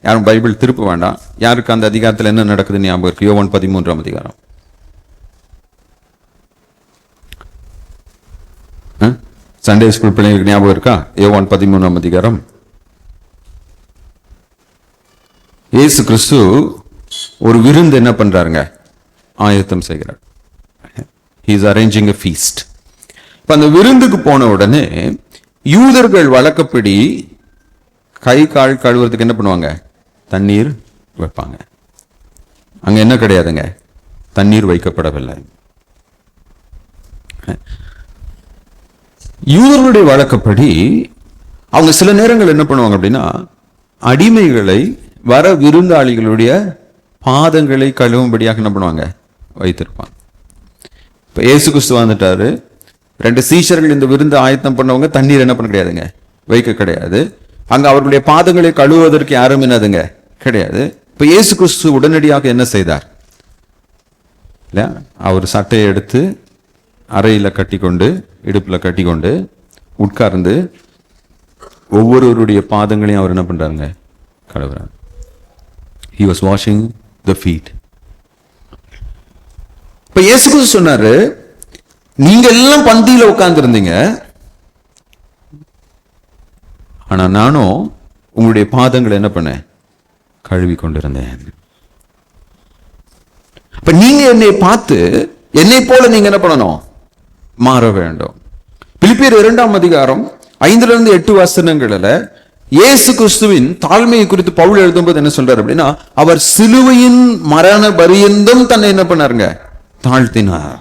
யாரும் பைபிள் திருப்ப வேண்டாம். யாருக்கு அந்த அதிகாரத்தில் என்ன நடக்குது ஞாபகம் இருக்கு? யோவான் 13ஆம் அதிகாரம். சண்டே ஸ்கூல் பிள்ளைங்களுக்கு ஞாபகம் இருக்கா? யோவான் 13ஆம் அதிகாரம். இயேசு கிறிஸ்து ஒரு விருந்து என்ன பண்றாருங்க? ஆயத்தம் செய்கிறார். He is arranging a feast. இப்ப அந்த விருந்துக்கு போன உடனே யூதர்கள் வழக்கப்படி கை கால் கழுவுறதுக்கு என்ன பண்ணுவாங்க? தண்ணீர் வைப்பாங்க. அங்க என்ன கிடையாதுங்க? தண்ணீர் வைக்கப்படவில்லை. யூதர்களுடைய வழக்கப்படி அவங்க சில நேரங்கள் என்ன பண்ணுவாங்க அப்படின்னா, அடிமைகளை வர விருந்தாளிகளுடைய பாதங்களை கழுவும்படியாக என்ன பண்ணுவாங்க? வைத்திருப்பாங்க. இப்ப இயேசு கிறிஸ்து வந்துட்டாரு. 2 சீஷர்கள் இந்த விருந்து ஆயத்தம் பண்ணவங்க தண்ணீர் என்ன பண்ண கிடையாதுங்க? வைக்க கிடையாது. அங்க அவர்களுடைய பாதங்களை கழுவுவதற்கு யாரும் என்னதுங்க? கிடையாது. இப்ப இயேசு கிறிஸ்து உடனடியாக என்ன செய்தார்? இல்ல, அவர் சட்டையை எடுத்து அறையில கட்டிக்கொண்டு, இடுப்புல கட்டிக்கொண்டு உட்கார்ந்து ஒவ்வொருவருடைய பாதங்களையும் அவர் என்ன பண்றாருங்க? கழுவுறார். He was washing the feet. இப்ப இயேசு கிறிஸ்து சொன்னாரு, நீங்க எல்லாம் பந்தியில உட்கார்ந்து இருந்தீங்க, ஆனா நானும் உங்களுடைய பாதங்களை என்ன பண்ணேன்? கழுவி கொண்டிருந்தேன். அப்ப நீங்க என்னை பார்த்து என்னை போல நீங்க என்ன பண்ணணும்? மாற வேண்டும். பிலிப்பியர் 2ஆம் அதிகாரம் 5 to 8 வசனங்கள்ல இயேசு கிறிஸ்துவின் தாழ்மையை குறித்து பவுல் எழுதும்போது என்ன சொல்றாரு அப்படின்னா, அவர் சிலுவையின் மரண பரியந்தம் தன்னை என்ன பண்ணாருங்க? தாழ்த்தினார்.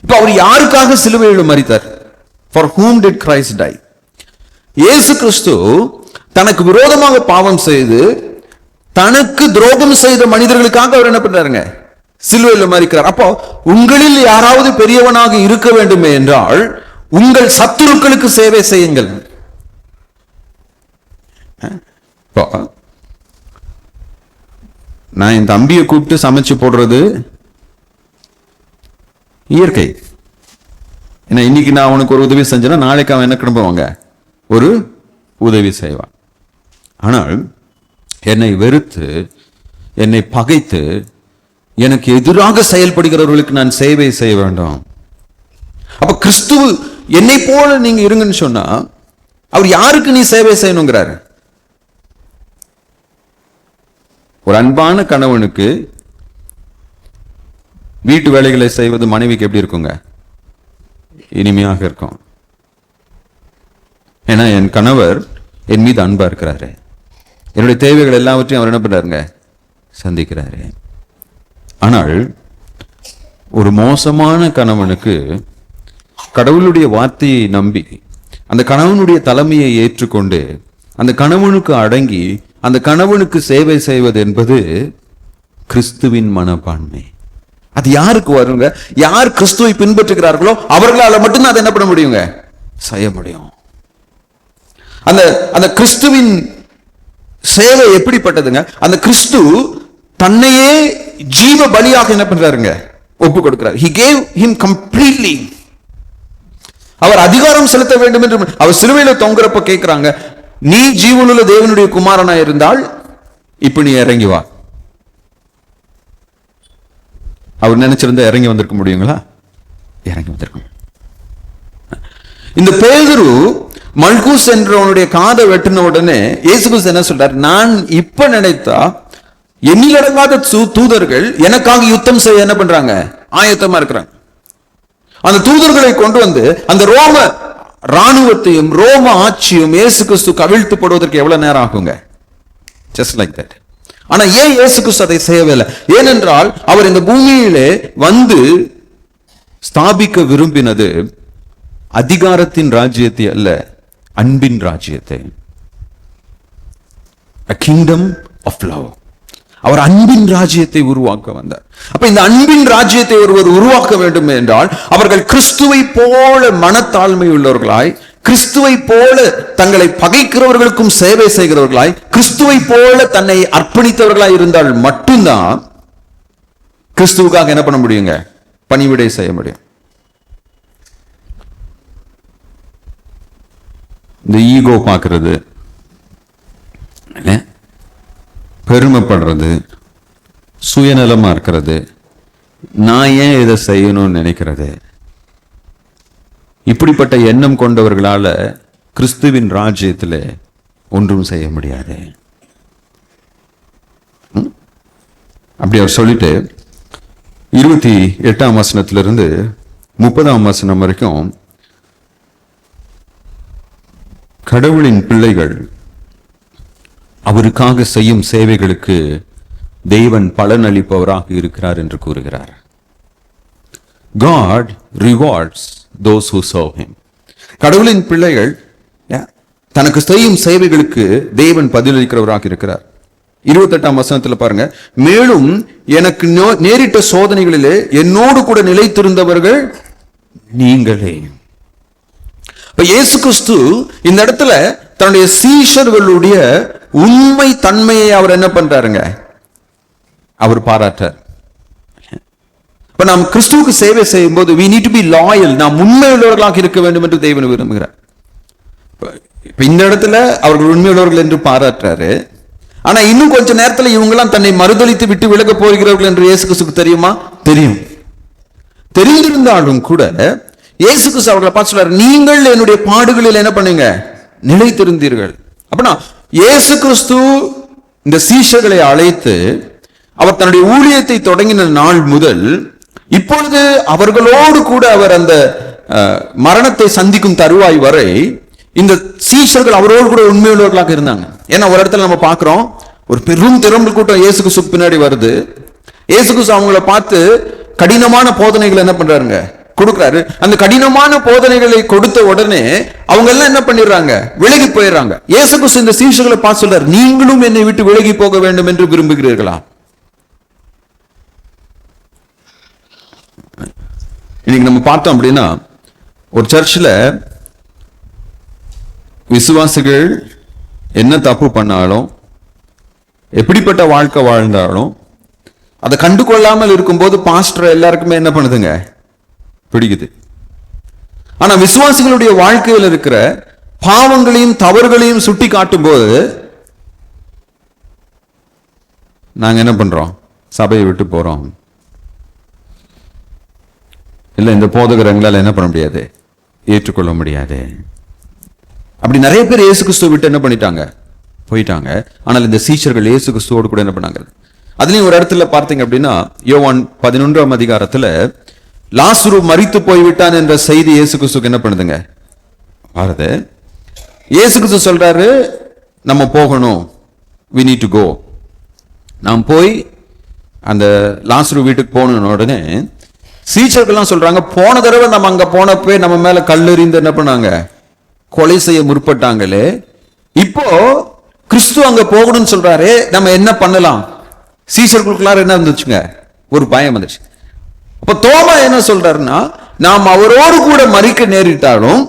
இப்ப அவர் யாருக்காக சிலுவையில் மரித்தார்? For whom did Christ die? இயேசு கிறிஸ்து தனக்கு விரோதமாக பாவம் செய்து தனக்கு துரோகம் செய்த மனிதர்களுக்காக அவர் என்ன பண்றாருங்க? சிலுவையில் மரிக்கிறார். அப்போ உங்களில் யாராவது பெரியவனாக இருக்க வேண்டுமே என்றால் உங்கள் சத்துருக்களுக்கு சேவை செய்யுங்கள். நான் என் தம்பியை கூப்பிட்டு சமைச்சு போடுறது இயற்கை. ஏன்னா இன்னைக்கு நான் அவனுக்கு ஒரு உதவி செஞ்சேன்னா நாளைக்கு அவன் என்ன கிளம்புவாங்க? ஒரு உதவி செய்வான். ஆனால் என்னை வெறுத்து, என்னை பகைத்து, எனக்கு எதிராக செயல்படுகிறவர்களுக்கு நான் சேவை செய்ய வேண்டும். அப்ப கிறிஸ்து என்னை போல நீங்க இருங்கன்னு சொன்னா அவர் யாருக்கு நீ சேவை செய்யணுங்கிறாரு? ஒரு அன்பான கணவனுக்கு வீட்டு வேலைகளை செய்வது மனைவிக்கு எப்படி இருக்குங்க? இனிமையாக இருக்கும். ஏன்னா என் கணவர் என் மீது அன்பா இருக்கிறாரு, என்னுடைய தேவைகள் எல்லாவற்றையும் அவர் என்ன பண்றாருங்க, சந்திக்கிறாரு. ஆனால் ஒரு மோசமான கணவனுக்கு கடவுளுடைய வார்த்தையை நம்பி அந்த கணவனுடைய தலைமையை ஏற்றுக்கொண்டு அந்த கணவனுக்கு அடங்கி அந்த கணவனுக்கு சேவை செய்வது என்பது கிறிஸ்துவின் மனப்பான்மை. அது யாருக்கு வருங்க? யார் கிறிஸ்துவை பின்பற்றுகிறார்களோ அவர்களால மட்டும்தான் அதை என்ன பண்ண முடியுங்க, செய்ய முடியும். அந்த அந்த கிறிஸ்துவின் சேவை எப்படிப்பட்டதுங்க? அந்த கிறிஸ்து தன்னையே ஜீவ பலியாக என்ன பண்றாருங்க, ஒப்பு கொடுக்கிறார். He gave him completely. அவர் அதிகாரம் செலுத்த வேண்டும் என்று அவர் சிலுவையில தொங்குறப்ப கேட்கிறாங்க, நீ ஜீவனுள்ள தேவனுடைய குமாரனா இருந்தால் இப்ப நீ இறங்கி வா. அவர் நினைச்சிருந்தா இறங்கி வந்திருக்க முடியுங்களா? இறங்கி வந்திருக்கும். இந்த பேதுரு மல்கூஸ் என்றவனுடைய காதை வெட்டின உடனே இயேசு கிறிஸ்து என்ன சொல்றார், நான் இப்ப நினைத்தா எண்ணிலடங்காத தூதர்கள் எனக்காக யுத்தம் செய்ய என்ன பண்றாங்க, ஆயத்தமா இருக்கிறாங்க. அந்த தூதர்களை கொண்டு வந்து அந்த ரோம ராணுவத்தையும் ரோம ஆட்சியும் இயேசு கிறிஸ்து கவிழ்த்து போடுவதற்கு எவ்வளவு நேரம் ஆகுங்க? Just like that. ஆனா ஏன் இயேசு கிறிஸ்து அதை செய்யவில்லை? ஏனென்றால் அவர் இந்த பூமியிலே வந்து ஸ்தாபிக்க விரும்பினது அதிகாரத்தின் ராஜ்யத்தை அல்ல, அன்பின் ராஜ்யத்தை. A kingdom of love. அவர் அன்பின் ராஜ்யத்தை உருவாக்க வந்தார். அப்ப இந்த அன்பின் ராஜ்யத்தை ஒருவர் உருவாக்க வேண்டும் என்றால் அவர்கள் கிறிஸ்துவை போல மனத்தாழ்மை உள்ளவர்களாய், கிறிஸ்துவை போல தங்களை பகைக்கிறவர்களுக்கும் சேவை செய்கிறவர்களாய், கிறிஸ்துவை போல தன்னை அர்ப்பணித்தவர்களாய் இருந்தால் மட்டும்தான் கிறிஸ்துவுக்காக என்ன பண்ண முடியுங்க, பணிவிடை செய்ய முடியும். இந்த ஈகோ பார்க்கிறது, பெருமைப்படுறது, சுயநலமா இருக்கிறது, நான் ஏன் இதை செய்யணும்னு நினைக்கிறது, இப்படிப்பட்ட எண்ணம் கொண்டவர்களால கிறிஸ்துவின் ராஜ்யத்தில் ஒன்றும் செய்ய முடியாது. அப்படி அவர் சொல்லிட்டு 28ஆம் வசனத்திலிருந்து 30ஆம் வசனம் வரைக்கும் கடவுளின் பிள்ளைகள் அவருக்காக செய்யும் சேவைகளுக்கு தேவன் பலன் அளிப்பவராக இருக்கிறார் என்று கூறுகிறார். God rewards those who serve him. கடவுளின் பிள்ளைகள் தனக்கு செய்யும் சேவைகளுக்கு தேவன் பதிலளிக்கிறவராக இருக்கிறார். 28ஆம் வசனத்தில் பாருங்க, மேலும் எனக்கு நேரிட்ட சோதனைகளிலே என்னோடு கூட நிலைத்திருந்தவர்கள் நீங்களே. இப்ப இயேசு கிறிஸ்து இந்த இடத்துல தன்னுடைய சீஷர்களுடைய உண்மை தன்மையை அவர் என்ன பண்றாருங்க, அவர் பாராட்டார். இப்ப நாம் கிறிஸ்துவுக்கு சேவை செய்யும் போது we need to be loyal, நாம் உண்மையுள்ளவர்களாக இருக்க வேண்டும் என்று தேவன் விரும்புகிறார். இப்ப இந்த இடத்துல அவர்கள் உண்மையுள்ளவர்கள் என்று பாராட்டுறாரு. ஆனா இன்னும் கொஞ்ச நேரத்துல இவங்கெல்லாம் தன்னை மறுதலித்து விட்டு விலக போகிறவர்கள் என்று இயேசு கிறிஸ்துக்கு தெரியுமா? தெரியும். தெரிந்திருந்தாலும் கூட இயேசு கிறிஸ்து அவர்களை பார்த்து சொல்றாரு, நீங்கள் என்னுடைய பாடுகளில் என்ன பண்ணுங்க, நிலைத்திருந்தீர்கள். அப்படின்னா இயேசு கிறிஸ்து இந்த சீஷர்களை அழைத்து அவர் தன்னுடைய ஊழியத்தை தொடங்கின நாள் முதல் இப்பொழுது அவர்களோடு கூட அவர் அந்த மரணத்தை சந்திக்கும் தருவாய் வரை இந்த சீஷர்கள் அவரோடு கூட உண்மையுள்ளவர்களாக இருந்தாங்க. ஏன்னா ஒரு இடத்துல நம்ம பார்க்கிறோம், ஒரு பெரும் திரம்பு கூட்டம் இயேசு கிறிஸ்து பின்னாடி வருது. இயேசு கிறிஸ்து அவங்கள பார்த்து கடினமான போதனைகளை என்ன பண்றாருங்க, கொடுக்கிறாரு. அந்த கடினமான போதனைகளை கொடுத்த உடனே அவங்க எல்லாம் என்ன பண்ணிடுறாங்க, விலகி போயிடுறாங்க. இயேசு கிறிஸ்து இந்த சீஷர்களை பார்த்து சொல்றாரு, நீங்களும் என்னை விட்டு விலகி போக வேண்டும் என்று விரும்புகிறீர்களா? இன்னைக்கு நம்ம பார்த்தோம் அப்படின்னா ஒரு சர்ச்சில் விசுவாசிகள் என்ன தப்பு பண்ணாலும், எப்படிப்பட்ட வாழ்க்கை வாழ்ந்தாலும் அதை கண்டு கொள்ளாமல் இருக்கும்போது பாஸ்டர் எல்லாருக்குமே என்ன பண்ணுதுங்க, பிடிக்குது. ஆனா விசுவாசிகளுடைய வாழ்க்கையில் இருக்கிற பாவங்களையும் தவறுகளையும் சுட்டி காட்டும் போது நாங்க என்ன பண்றோம், சபையை விட்டு போறோம். இல்ல இந்த போதகரங்களால் என்ன பண்ண முடியாது, ஏற்றுக்கொள்ள முடியாது. அப்படி நிறைய பேர் இயேசு கிறிஸ்துவை விட்டு என்ன பண்ணிட்டாங்க, போயிட்டாங்க. ஆனால் இந்த சீஷர்கள் இயேசு கிறிஸ்துவோடு கூட என்ன பண்ணாங்க. அதுலயும் ஒரு இடத்துல பார்த்தீங்க அப்படின்னா யோவான் 11ஆம் அதிகாரத்துல லாசரு மரித்து போய்விட்டான் என்ற செய்தி இயேசு கிறிஸ்துக்கு என்ன பண்ணுதுங்க, வருது. இயேசு கிறிஸ்து சொல்றாரு நம்ம போகணும், we need to go. நாம் போய் அந்த லாசரு வீட்டுக்கு போன உடனே சீஷர்கள்லாம் சொல்றாங்க, போன தடவை நம்ம அங்க போனப்பே நம்ம மேல கல்லெறிந்து என்ன பண்ணாங்க, கொலை செய்ய முற்பட்டாங்களே, இப்போ கிறிஸ்து அங்க போகணும்னு சொல்றாரு, நம்ம என்ன பண்ணலாம்? சீஷர்களுக்குள்ளார என்ன இருந்துச்சுங்க, ஒரு பயம் வந்துச்சு. அப்ப தோமா என்ன சொல்றாருன்னா, நாம் அவரோடு கூட மரிக்க நேரிட்டாலும்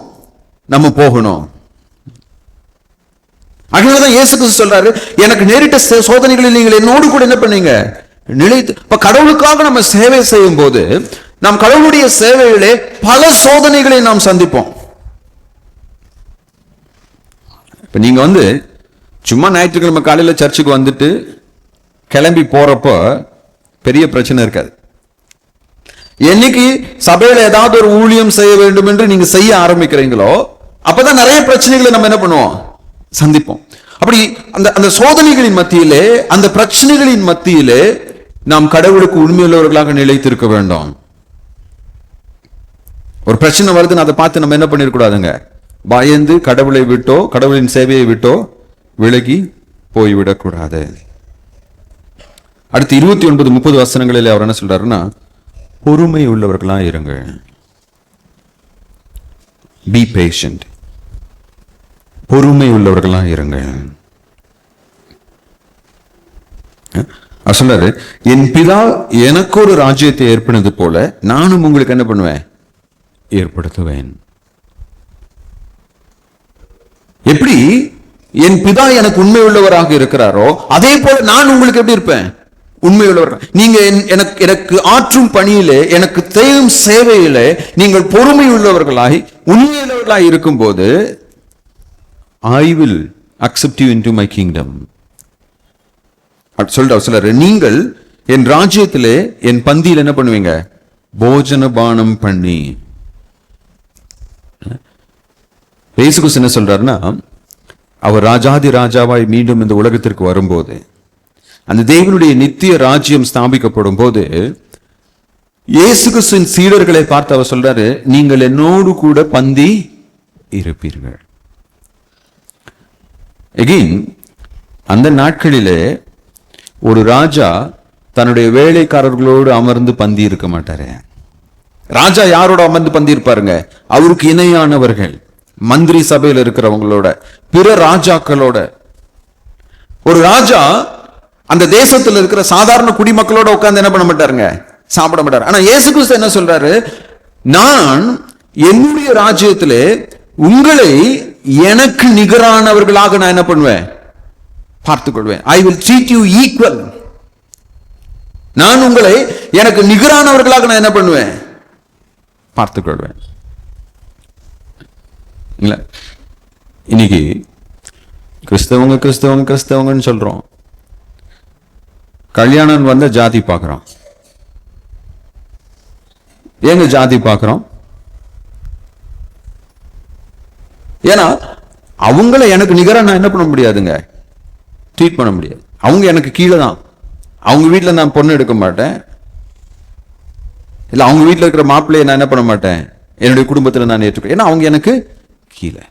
நம்ம போகணும். அதனாலதான் இயேசு கிறிஸ்து சொல்றாரு, எனக்கு நேரிட்ட சோதனைகளில் நீங்கள் என்னோடு கூட என்ன பண்ணீங்க, நிலைத்து. இப்ப கடவுளுக்காக நம்ம சேவை செய்யும் போது நாம் கடவுளுடைய சேவையிலே பல சோதனைகளை நாம் சந்திப்போம். இப்ப நீங்க சும்மா ஞாயிற்றுக்கிழமை காலையில சர்ச்சுக்கு வந்துட்டு கிளம்பி போறப்போ பெரிய பிரச்சனை இருக்காது. என்னைக்கு சபையில ஏதாவது ஒரு ஊழியம் செய்ய வேண்டும் என்று நீங்க செய்ய ஆரம்பிக்கிறீங்களோ அப்பதான் நிறைய பிரச்சனைகளை நம்ம என்ன பண்ணுவோம், சந்திப்போம். அப்படி அந்த சோதனைகளின் மத்தியிலே, அந்த பிரச்சனைகளின் மத்தியிலே நாம் கடவுளுக்கு உண்மையுள்ளவர்களாக நிலைத்திருக்க வேண்டும். ஒரு பிரச்சனை வருதுன்னு அதை பார்த்து நம்ம என்ன பண்ணிடக்கூடாதுங்க, பயந்து கடவுளை விட்டோ கடவுளின் சேவையை விட்டோ விலகி போய்விடக்கூடாது. அடுத்து 29-30 வசனங்களில் அவர் என்ன சொல்றாருன்னா, பொறுமை உள்ளவர்களா இருங்க. B patient. பொறுமை உள்ளவர்களா இருங்க. சொல்றாரு, என் பிதா எனக்கு ஒரு ராஜ்யத்தை ஏற்படுவது போல நானும் உங்களுக்கு என்ன பண்ணுவேன், ஏற்படுத்துவேன். எப்படி என் பிதா எனக்கு உண்மை உள்ளவராக இருக்கிறாரோ அதே போல நான் உங்களுக்கு எப்படி இருப்பேன், உண்மை உள்ளவர். நீங்க எனக்கு ஆற்றும் பணியிலே, எனக்கு செய்யும் சேவையிலே நீங்கள் பொறுமை உள்ளவர்களாய் உண்மையுள்ளவர்களாய் இருக்கும் போது I will accept you into my kingdom. சொல்றாரு, நீங்கள் என் ராஜ்யத்திலே என் பந்தியில் என்ன பண்ணுவீங்க, போஜன பானம் பண்ணி. இயேசு கிறிஸ்து என்ன சொல்றாருன்னா, அவர் ராஜாதி ராஜாவாய் மீண்டும் இந்த உலகத்திற்கு வரும்போது, அந்த தேவனுடைய நித்திய ராஜ்யம் ஸ்தாபிக்கப்படும் போது இயேசு கிறிஸ்துவின் சீடர்களை பார்த்து அவர் சொல்றாரு, நீங்கள் என்னோடு கூட பந்தி இருப்பீர்கள். எகைன் அந்த நாட்களிலே ஒரு ராஜா தன்னுடைய வேலைக்காரர்களோடு அமர்ந்து பந்தி இருக்க மாட்டாரு. ராஜா யாரோட அமர்ந்து பந்தி இருப்பாருங்க, அவருக்கு இணையானவர்கள், மந்திரி சபையில் இருக்கிறவங்களோட, பிற ராஜாக்களோட. ஒரு ராஜா அந்த தேசத்தில் இருக்கிற சாதாரண குடிமக்களோட உட்கார்ந்து என்ன பண்ண மாட்டாருங்க, சாப்பிட மாட்டாரு. ஆனா இயேசு கிறிஸ்து என்ன சொல்றாரு, நான் என்னுடைய ராஜ்யத்திலே உங்களை எனக்கு நிகரானவர்களாக நான் என்ன பண்ணுவேன், பார்த்துக் கொள்வேன். I will treat you equal. நான் உங்களை எனக்கு நிகரானவர்களாக நான் என்ன பண்ணுவேன், பார்த்துக் கொள்வேன். இன்னைக்கு கிறிஸ்தவங்க கிறிஸ்தவங்க கிறிஸ்தவங்கன்னு சொல்றோம், கல்யாணம் வந்த ஜாதி பார்க்கிறோம். ஏங்க ஜாதி பார்க்கிறோம்? ஏன்னா அவங்கள எனக்கு நிகரா நான் என்ன பண்ண முடியாதுங்க, ட்ரீட் பண்ண முடியாது. அவங்க எனக்கு கீழே தான். அவங்க வீட்டில் நான் பொண்ணு எடுக்க மாட்டேன், இல்லை அவங்க வீட்டில் இருக்கிற மாப்பிள்ளையை நான் என்ன பண்ண மாட்டேன், என்னுடைய குடும்பத்தில் நான் ஏற்றுக்க, ஏன்னா அவங்க எனக்கு கீழே.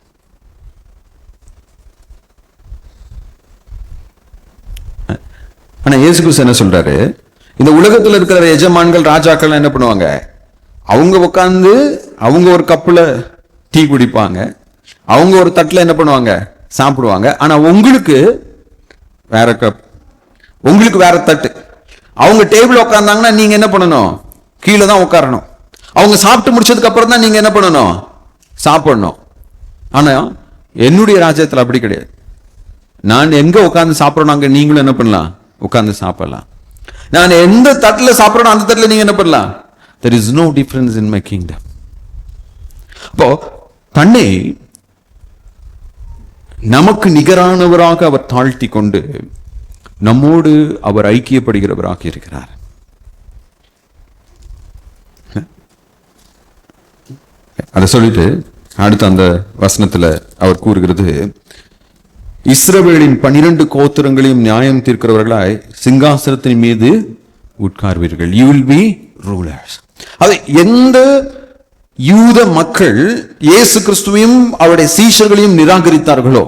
ஆனா இயேசு கிறிஸ்து என்ன சொல்றாரு, இந்த உலகத்தில் இருக்கிற எஜமான்கள் ராஜாக்கள் என்ன பண்ணுவாங்க, அவங்க உட்கார்ந்து அவங்க ஒரு கப்புல டீ குடிப்பாங்க, அவங்க ஒரு தட்டுல என்ன பண்ணுவாங்க, சாப்பிடுவாங்க. ஆனா உங்களுக்கு வேற கப், உங்களுக்கு வேற தட்டு. அவங்க டேபிள் உட்கார்ந்தாங்கன்னா நீங்க என்ன பண்ணணும், கீழே தான் உட்காரணும். அவங்க சாப்பிட்டு முடிச்சதுக்கு அப்புறம் தான் நீங்க என்ன பண்ணணும், சாப்பிடணும். ஆனா என்னுடைய ராஜ்யத்தில் அப்படி கிடையாது. நான் எங்க உட்கார்ந்து சாப்பிடணும் அங்க நீங்களும் என்ன பண்ணலாம், உட்கார்ந்து சாப்பிடலாம். நான் எந்த தட்டுல சாப்பிடணும் அந்த தட்டுல நீங்க என்ன பண்ணலாம். There is no difference in my kingdom. அப்போ தன்னை நமக்கு நிகரானவராக அவர் தாழ்த்தி கொண்டு நம்மோடு அவர் ஐக்கியப்படுகிறவராக இருக்கிறார். அதை சொல்லிட்டு அடுத்து அந்த வசனத்துல அவர் கூறுகிறது, இஸ்ரவேலின் 12 கோத்திரங்களையும் நியாயம் தீர்க்கிறவர்களாய் சிங்காசனத்தின் மீது உட்கார்வீர்கள். You will be rulers. அது எந்த யூத மக்கள் இயேசு கிறிஸ்துவையும் அவருடைய சீஷர்களையும் நிராகரித்தார்களோ,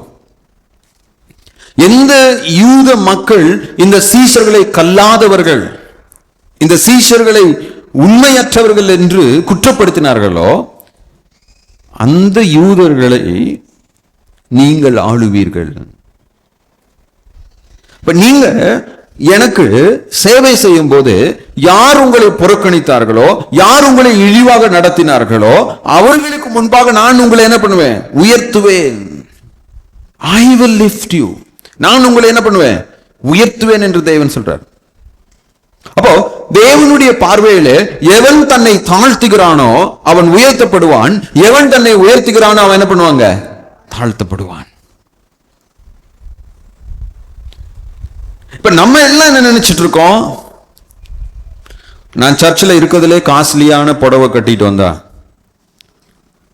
எந்த யூத மக்கள் இந்த சீஷர்களை கல்லாதவர்கள், இந்த சீஷர்களை உண்மையற்றவர்கள் என்று குற்றப்படுத்தினார்களோ, அந்த யூதர்களை நீங்கள் ஆளுவீர்கள். நீங்க எனக்கு சேவை செய்யும் போது யார் உங்களை புறக்கணித்தார்களோ, யார் உங்களை இழிவாக நடத்தினார்களோ, அவர்களுக்கு முன்பாக நான் உங்களை என்ன பண்ணுவேன்? உயர்த்துவேன். I will lift you. நான் உங்களை என்ன பண்ணுவேன்? உயர்த்துவேன் என்று தேவன் சொல்றார். அப்போ தேவனுடைய பார்வையில எவன் தன்னை தாழ்த்துகிறானோ அவன் உயர்த்தப்படுவான், எவன் தன்னை உயர்த்துகிறானோ அவன் என்ன பண்ணுவாங்க? தாழ்த்தப்படுவான். இப்ப நம்ம எல்லாம் என்ன நினைச்சிட்டு இருக்கோம்? நான் சர்ச்சில் இருக்கிறதுலே காஸ்ட்லியான புடவை கட்டிட்டு வந்தா,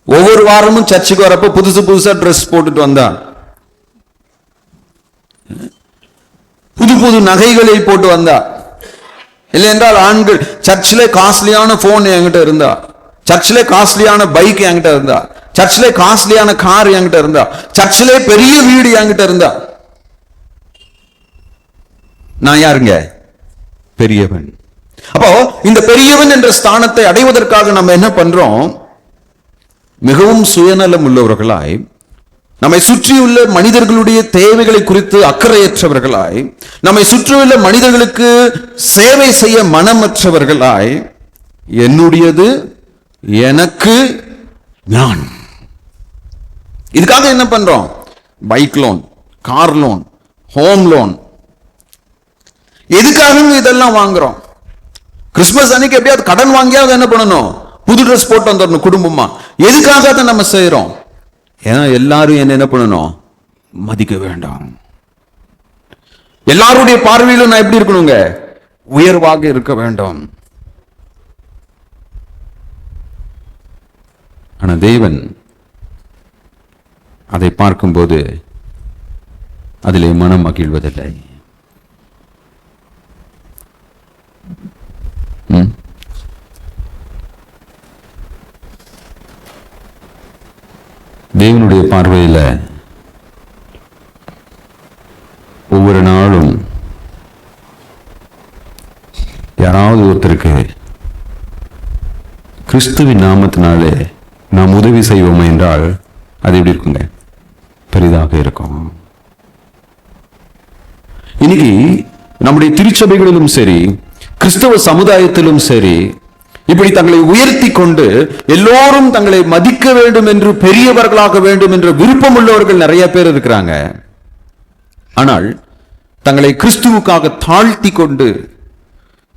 ஒவ்வொரு வாரமும் சர்ச்சுக்கு வரப்ப புதுசு புதுசா ட்ரெஸ் போட்டுட்டு வந்தா, புது புது நகைகளை போட்டு வந்தா, இல்லை என்றால் ஆண்கள் சர்ச்சிலே காஸ்ட்லியான போன் என்கிட்ட இருந்தா, சர்ச்சிலே காஸ்ட்லியான பைக் என்கிட்ட இருந்தா, சர்ச்சிலே காஸ்ட்லியான கார் என்கிட்ட இருந்தா, சர்ச்சிலே பெரிய வீடு என்கிட்ட இருந்தா, நான் யாருங்க? பெரியவன். அப்போ இந்த பெரியவன் என்ற ஸ்தானத்தை அடைவதற்காக நம்ம என்ன பண்றோம்? மிகவும் சுயநலம் உள்ளவர்களாய், நம்மை சுற்றியுள்ள மனிதர்களுடைய தேவைகளை குறித்து அக்கறையற்றவர்களாய், நம்மை சுற்றியுள்ள மனிதர்களுக்கு சேவை செய்ய மனமற்றவர்களாய், என்னுடையது எனக்கு நான், இதுக்காக என்ன பண்றோம்? Bike loan, car loan, home loan, எதுக்காக இதெல்லாம் வாங்குறோம்? கிறிஸ்துமஸ் அன்னைக்கு எப்படியாவது கடன் வாங்கியாவது என்ன பண்ணணும்? புது ட்ரெஸ் போட்டு வந்துடணும் குடும்பமா. எதுக்காக அதை நம்ம செய்யறோம்? ஏன்னா எல்லாரும் என்ன பண்ணணும்? மதிக்க வேண்டாம். எல்லாருடைய பார்வையிலும் நான் எப்படி இருக்கணுங்க? உயர்வாக இருக்க வேண்டும். ஆனா தேவன் அதை பார்க்கும்போது அதிலே மனம் மகிழ்வதில்லை. தேவனுடைய பார்வையில் ஒவ்வொரு நாளும் யாராவது ஒருத்தருக்கு கிறிஸ்துவின் நாமத்தினாலே நாம் உதவி செய்வோம் என்றால் அது எப்படி இருக்குங்க? பெரிதாக இருக்கும். இன்னைக்கு நம்முடைய திருச்சபைகளிலும் சரி, கிறிஸ்தவ சமுதாயத்திலும் சரி, இப்படி தங்களை உயர்த்தி கொண்டு எல்லோரும் தங்களை மதிக்க வேண்டும் என்று, பெரியவர்களாக வேண்டும் என்ற விருப்பம் உள்ளவர்கள் நிறைய பேர் இருக்கிறாங்க. ஆனால் தங்களை கிறிஸ்துவுக்காக தாழ்த்தி கொண்டு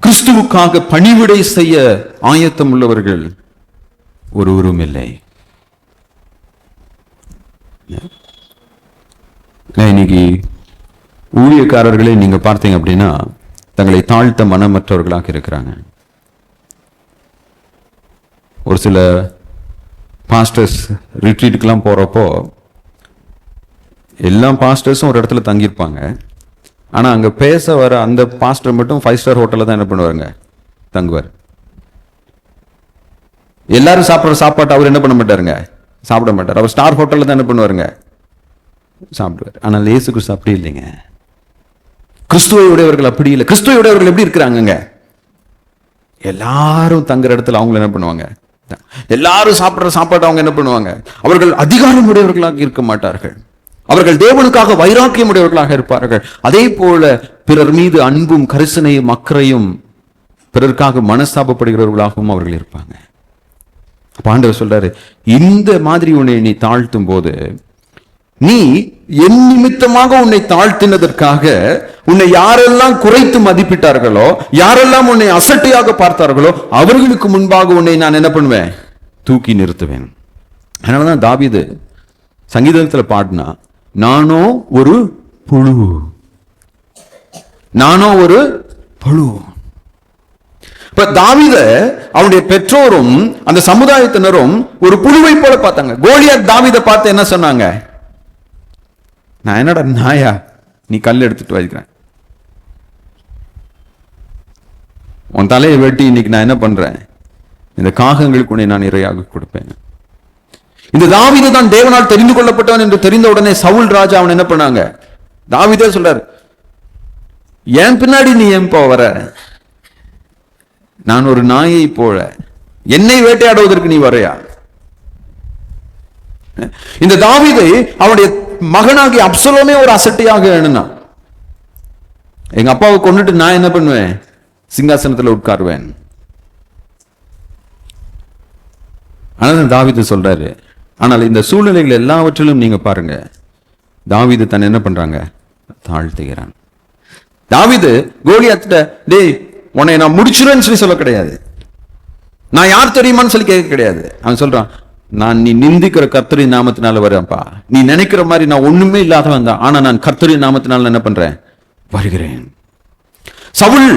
கிறிஸ்துவுக்காக பணிவிடை செய்ய ஆயத்தம் உள்ளவர்கள் ஒருவரும் இல்லை. இன்னைக்கு ஊழியக்காரர்களை நீங்க பார்த்தீங்க அப்படின்னா தங்களை தாழ்த்த மனமற்றவர்களாக இருக்கிறாங்க. ஒரு சில பாஸ்டர்ஸ் ரிட்ரீட்டுக்கெல்லாம் போறப்போ எல்லா பாஸ்டர்ஸும் ஒரு இடத்துல தங்கியிருப்பாங்க. ஆனா அங்க பேச வர அந்த பாஸ்டர் மட்டும் 5 ஸ்டார் ஹோட்டல்ல தான் என்ன பண்ணுவாருங்க? தங்குவார். எல்லாரும் சாப்பிட்ற சாப்பாட்டு அவர் என்ன பண்ண மாட்டாருங்க? சாப்பிட மாட்டார். அவர் ஸ்டார் ஹோட்டல்ல தான் என்ன பண்ணுவாருங்க? சாப்பிடுவார். ஆனால் இயேசு கிறிஸ்து அப்படி இல்லைங்க. கிறிஸ்துவை உடையவர்கள் அப்படி இல்லை. கிறிஸ்துவை உடையவர்கள் எப்படி இருக்கிறாங்க? எல்லாரும் தங்குற இடத்துல அவங்க என்ன பண்ணுவாங்க? எல்லாரும் சாப்பிடுற சாப்பாடு அவங்க என்ன பண்ணுவாங்க? அவர்கள் அதிகாரம் உடையவர்களாக இருக்க மாட்டார்கள். அவர்கள் தேவனுக்காக வைராக்கியம் உடையவர்களாக இருப்பார்கள். அதே போல பிறர் மீது அன்பும் கரிசனையும் அக்கறையும், பிறருக்காக மனஸ்தாபப்படுகிறவர்களாகவும் அவர்கள் இருப்பாங்க. ஆண்டவர் சொல்றாரு, இந்த மாதிரி உன்னை நீ தாழ்த்தும் போது, நீ என் நிமித்தமாக உன்னை தாழ்த்தினதற்காக உன்னை யாரெல்லாம் குறைத்து மதிப்பிட்டார்களோ, யாரெல்லாம் உன்னை அசட்டையாக பார்த்தார்களோ, அவர்களுக்கு முன்பாக உன்னை நான் என்ன பண்ணுவேன்? தூக்கி நிறுத்துவேன். அதனாலதான் தாவீது சங்கீதத்தில் பாடினா, நானோ ஒரு புழு, நானோ ஒரு புழு. இப்ப தாவீத அவனுடைய பெற்றோரும் அந்த சமுதாயத்தினரும் ஒரு புழுவை போல பார்த்தாங்க. கோலியாத் தாவீதை பார்த்து என்ன சொன்னாங்க? நான் என்னடா நாயா, நீ கல் எடுத்துட்டு வைக்கிறேன், உன் தலையை வெட்டி இன்னைக்கு நான் என்ன பண்றேன்? இந்த காகங்களுக்கு உன்னை நான் இரையாக கொடுப்பேன். இந்த தாவீது தான் தேவனால் தெரிந்து கொள்ளப்பட்டவன் என்று தெரிந்த உடனே சவுல் ராஜா அவன் என்ன பண்ணாங்க? தாவீதே சொல்றாரு, என் பின்னாடி நீ ஏன் வர? நான் ஒரு நாயை போல, என்னை வேட்டையாடுவதற்கு நீ வரையா? இந்த தாவீதை அவனுடைய மகனாகி அப்சலோமே ஒரு அசட்டையாக எண்ணினான். எங்க அப்பாவை கொண்டுட்டு நான் என்ன பண்ணுவேன்? சிங்காசனத்தில் உட்காருவேன். ஆனால் தாவீது சொல்றாரு, ஆனால் இந்த சூழ்நிலைகள் எல்லாவற்றிலும் நீங்க பாருங்க, தாவீது தன்னை என்ன பண்றாங்க? தாழ்த்துகிறான். தாவீது கோலியாத்திட்ட, டேய் உன்னை நான் முடிச்சிருவேன்னு சொல்லி சொல்ல கிடையாது, நான் யார் தெரியுமான்னு சொல்லி கேட்க கிடையாது. அவன் சொல்றான், நான் நீ நிந்திக்கிற கர்த்தரின் நாமத்தினால வரேன்ப்பா. நீ நினைக்கிற மாதிரி நான் ஒண்ணுமே இல்லாதவன் தான், ஆனா நான் கர்த்தரின் நாமத்தினால என்ன பண்றேன்? வருகிறேன். சவுல்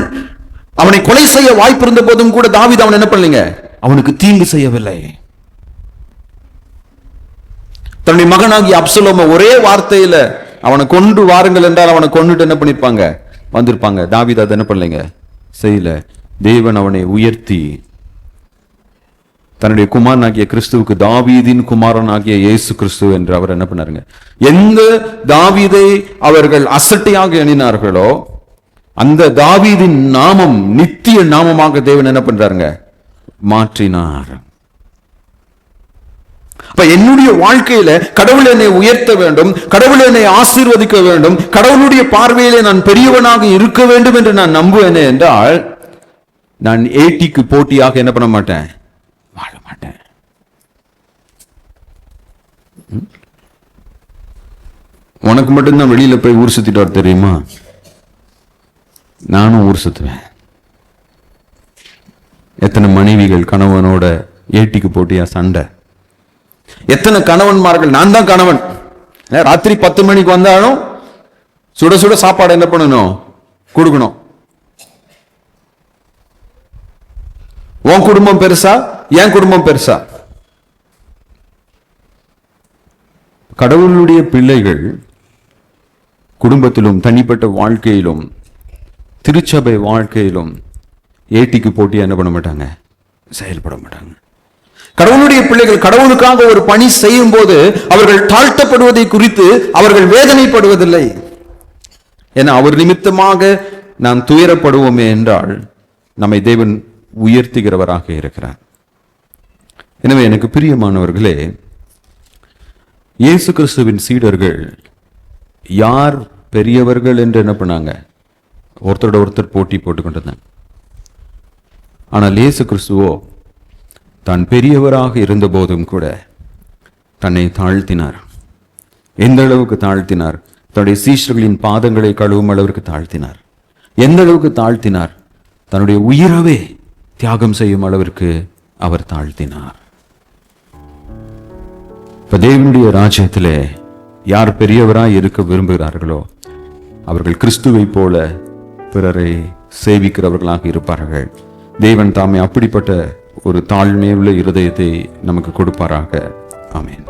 அவனை கொலை செய்ய வாய்ப்பு இருந்த போதும் கூட தாவீது அவன் என்ன பண்ணலீங்க? அவனுக்கு தீங்கு செய்யவில்லை. தன்னுடைய மகனாகிய அப்சலோம ஒரே வார்த்தையில அவனை கொண்டு வாருங்கள் என்றால் அவனை கொண்டுட்டு என்ன பண்ணிருப்பாங்க? வந்திருப்பாங்க. தாவீது அதை என்ன பண்ணலைங்க? செய்யல. தேவன் அவனை உயர்த்தி தன்னுடைய குமாரனாகிய கிறிஸ்துவுக்கு தாவீதின் குமாரனாகிய இயேசு கிறிஸ்து என்று அவர் என்ன பண்ணாருங்க? எந்த தாவீதை அவர்கள் அசட்டையாக எண்ணினார்களோ அந்த தாவீதின் நாமம் நித்திய நாமமாக தேவன் என்ன பண்றாருங்க? மாற்றினார். அப்ப என்னுடைய வாழ்க்கையில கடவுள் என்னை உயர்த்த வேண்டும், கடவுள் என்னை ஆசீர்வதிக்க வேண்டும், கடவுளுடைய பார்வையிலே நான் பெரியவனாக இருக்க வேண்டும் என்று நான் நம்புவேனே என்றால் நான் ஏட்டிக்கு போட்டியாக என்ன பண்ண மாட்டேன்? வாழ மாட்டேன். உனக்கு மட்டும்தான் வெளியில போய் ஊர் சுத்திட்டு வர தெரியுமா? நானும் ஊர் சுத்துவேன். எத்தனை மனைவிகள் கணவனோட ஏட்டிக்கு போட்டியா சண்டை? எத்தனை கணவன்மார்கள், நான் தான் கணவன், ராத்திரி 10 மணிக்கு வந்தாலும் சுட சுட சாப்பாடு என்ன பண்ணணும்? கொடுக்கணும். உன் குடும்பம் பெருசா என் குடும்பம் பெருசா? கடவுளுடைய பிள்ளைகள் குடும்பத்திலும் தனிப்பட்ட வாழ்க்கையிலும் திருச்சபை வாழ்க்கையிலும் ஏட்டிக்கு போட்டியா என்ன பண்ண மாட்டாங்க? செயல்பட மாட்டாங்க. கடவுளுடைய பிள்ளைகள் கடவுளுக்காக ஒரு பணி செய்யும் போது அவர்கள் தாழ்த்தப்படுவதை குறித்து அவர்கள் வேதனைப்படுவதில்லை. ஏன்னா அவர் நிமித்தமாக நாம் துயரப்படுவோமே என்றால் நம்மை தேவன் உயர்த்துகிறவராக இருக்கிறார். எனவே எனக்கு பிரியமானவர்களே, இயேசு கிறிஸ்துவின் சீடர்கள் யார் பெரியவர்கள் என்று என்ன பண்ணாங்க? ஒருத்தரோட ஒருத்தர் போட்டி போட்டுக்கொண்டிருந்தாங்க. ஆனால் இயேசு கிறிஸ்துவோ தான் பெரியவராக இருந்த போதும் கூட தன்னை தாழ்த்தினார். எந்த அளவுக்கு தாழ்த்தினார்? தன்னுடைய சீஷர்களின் பாதங்களை கழுவும் அளவிற்கு தாழ்த்தினார். எந்த அளவுக்கு தாழ்த்தினார்? தன்னுடைய உயிரவே தியாகம் செய்யும் அளவிற்கு அவர் தாழ்த்தினார். இப்ப தேவனுடைய ராஜ்யத்திலே யார் பெரியவராய் இருக்க விரும்புகிறார்களோ அவர்கள் கிறிஸ்துவை போல பிறரை சேவிக்கிறவர்களாக இருப்பார்கள். தேவன் தாமே அப்படிப்பட்ட ஒரு தாழ்மையுள்ள இருதயத்தை நமக்கு கொடுப்பாராக. ஆமென்.